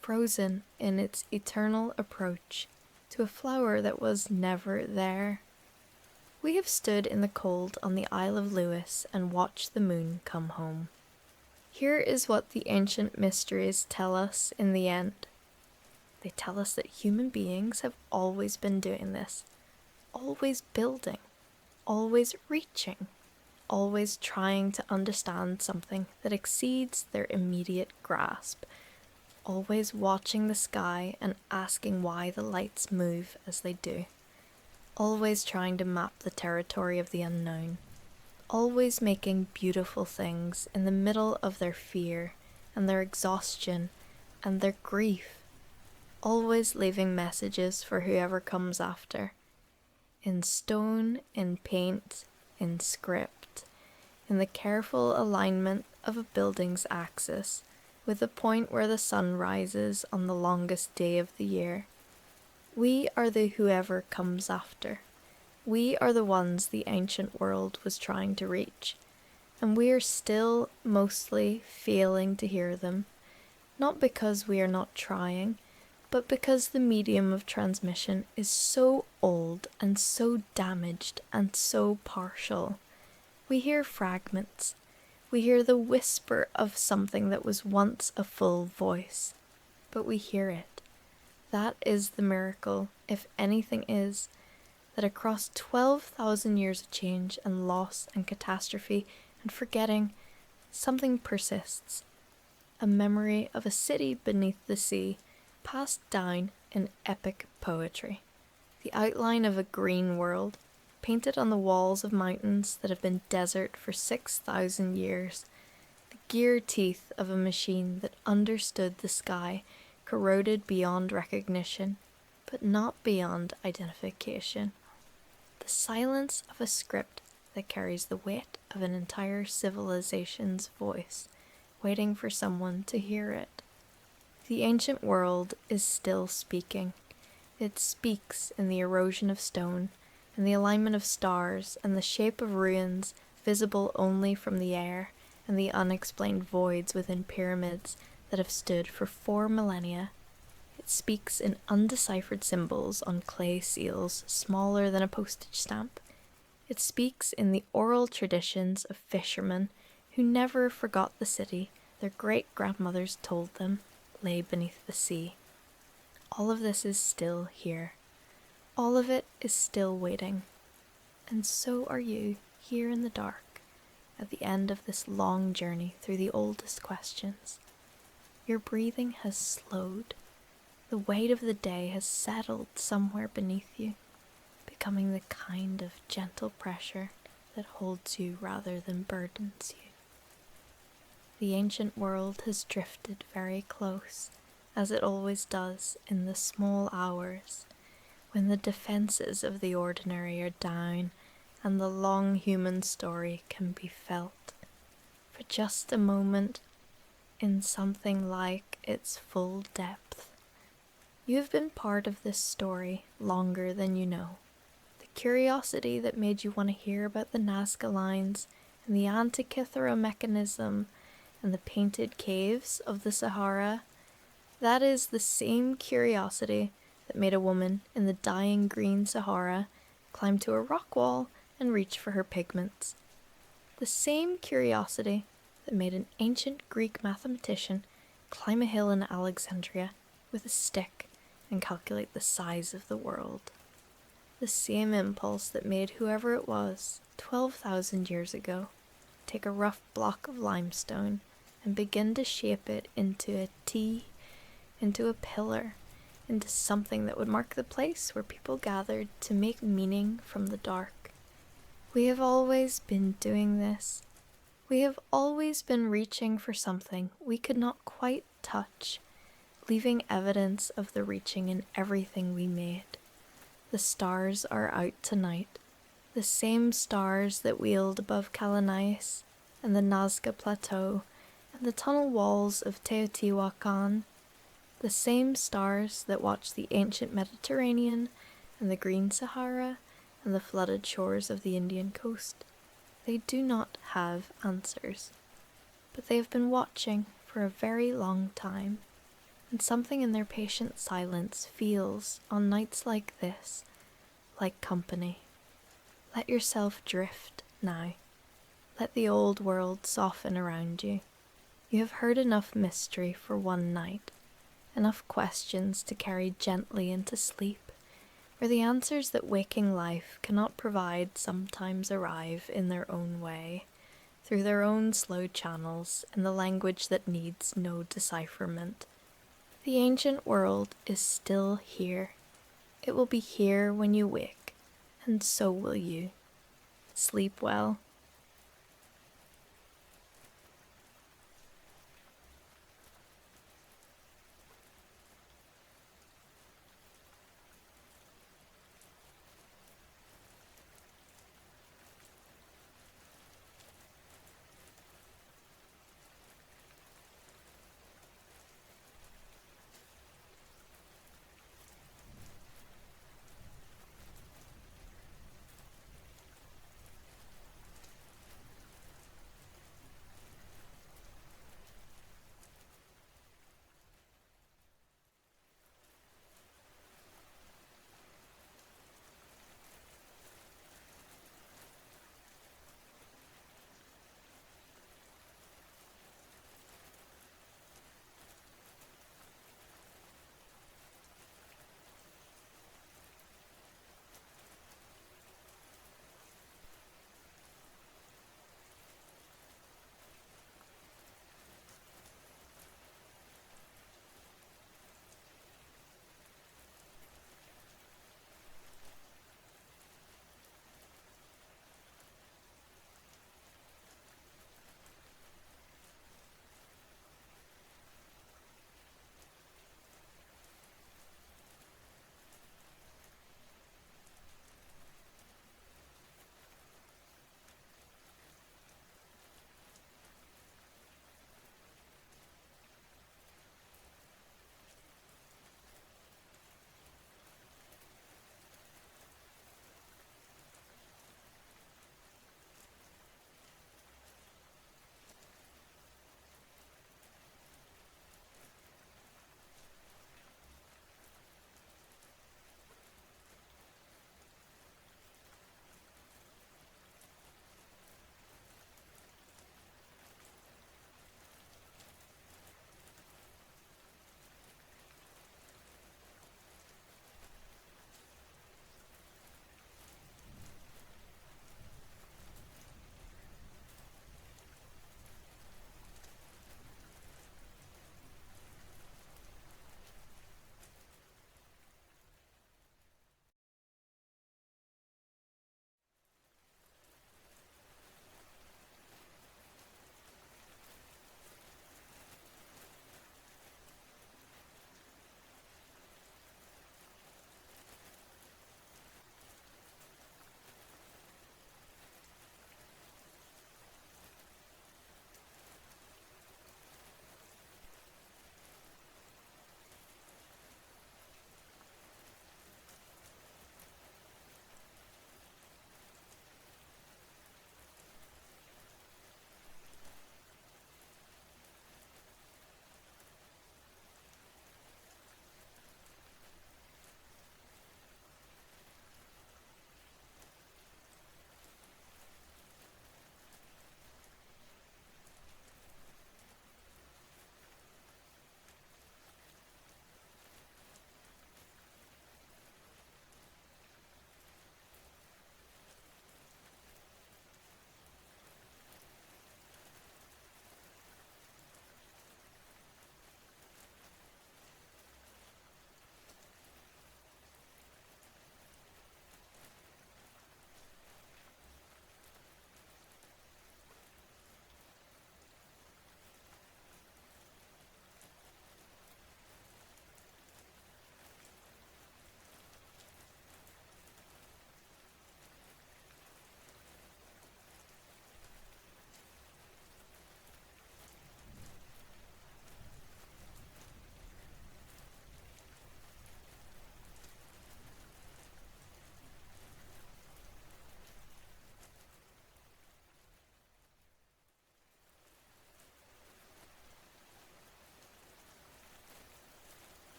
frozen in its eternal approach to a flower that was never there. We have stood in the cold on the Isle of Lewis and watched the moon come home. Here is what the ancient mysteries tell us in the end. They tell us that human beings have always been doing this, always building, always reaching, always trying to understand something that exceeds their immediate grasp, always watching the sky and asking why the lights move as they do, always trying to map the territory of the unknown, always making beautiful things in the middle of their fear and their exhaustion and their grief, always leaving messages for whoever comes after, in stone, in paint, in script, in the careful alignment of a building's axis, with the point where the sun rises on the longest day of the year. We are the whoever comes after. We are the ones the ancient world was trying to reach, and we are still mostly failing to hear them, not because we are not trying, but because the medium of transmission is so old and so damaged and so partial. We hear fragments. We hear the whisper of something that was once a full voice, but we hear it. That is the miracle, if anything is, that across 12,000 years of change and loss and catastrophe and forgetting, something persists. A memory of a city beneath the sea, passed down in epic poetry. The outline of a green world, painted on the walls of mountains that have been desert for 6,000 years. The gear teeth of a machine that understood the sky, corroded beyond recognition, but not beyond identification. The silence of a script that carries the weight of an entire civilization's voice, waiting for someone to hear it. The ancient world is still speaking. It speaks in the erosion of stone, and the alignment of stars, and the shape of ruins visible only from the air, and the unexplained voids within pyramids that have stood for 4 millennia. It speaks in undeciphered symbols on clay seals smaller than a postage stamp. It speaks in the oral traditions of fishermen who never forgot the city their great-grandmothers told them lay beneath the sea. All of this is still here. All of it is still waiting. And so are you, here in the dark, at the end of this long journey through the oldest questions. Your breathing has slowed. The weight of the day has settled somewhere beneath you, becoming the kind of gentle pressure that holds you rather than burdens you. The ancient world has drifted very close, as it always does in the small hours, when the defenses of the ordinary are down and the long human story can be felt for just a moment in something like its full depth. You have been part of this story longer than you know. The curiosity that made you want to hear about the Nazca lines and the Antikythera mechanism and the painted caves of the Sahara, that is the same curiosity that made a woman in the dying green Sahara climb to a rock wall and reach for her pigments. The same curiosity that made an ancient Greek mathematician climb a hill in Alexandria with a stick and calculate the size of the world. The same impulse that made whoever it was 12,000 years ago take a rough block of limestone and begin to shape it into a T, into a pillar, into something that would mark the place where people gathered to make meaning from the dark. We have always been doing this. We have always been reaching for something we could not quite touch, leaving evidence of the reaching in everything we made. The stars are out tonight, the same stars that wheeled above Calanias and the Nazca Plateau and the tunnel walls of Teotihuacan, the same stars that watch the ancient Mediterranean and the green Sahara and the flooded shores of the Indian coast. They do not have answers, but they have been watching for a very long time, and something in their patient silence feels, on nights like this, like company. Let yourself drift now. Let the old world soften around you. You have heard enough mystery for one night, enough questions to carry gently into sleep, where the answers that waking life cannot provide sometimes arrive in their own way, through their own slow channels, in the language that needs no decipherment. The ancient world is still here. It will be here when you wake, and so will you. Sleep well.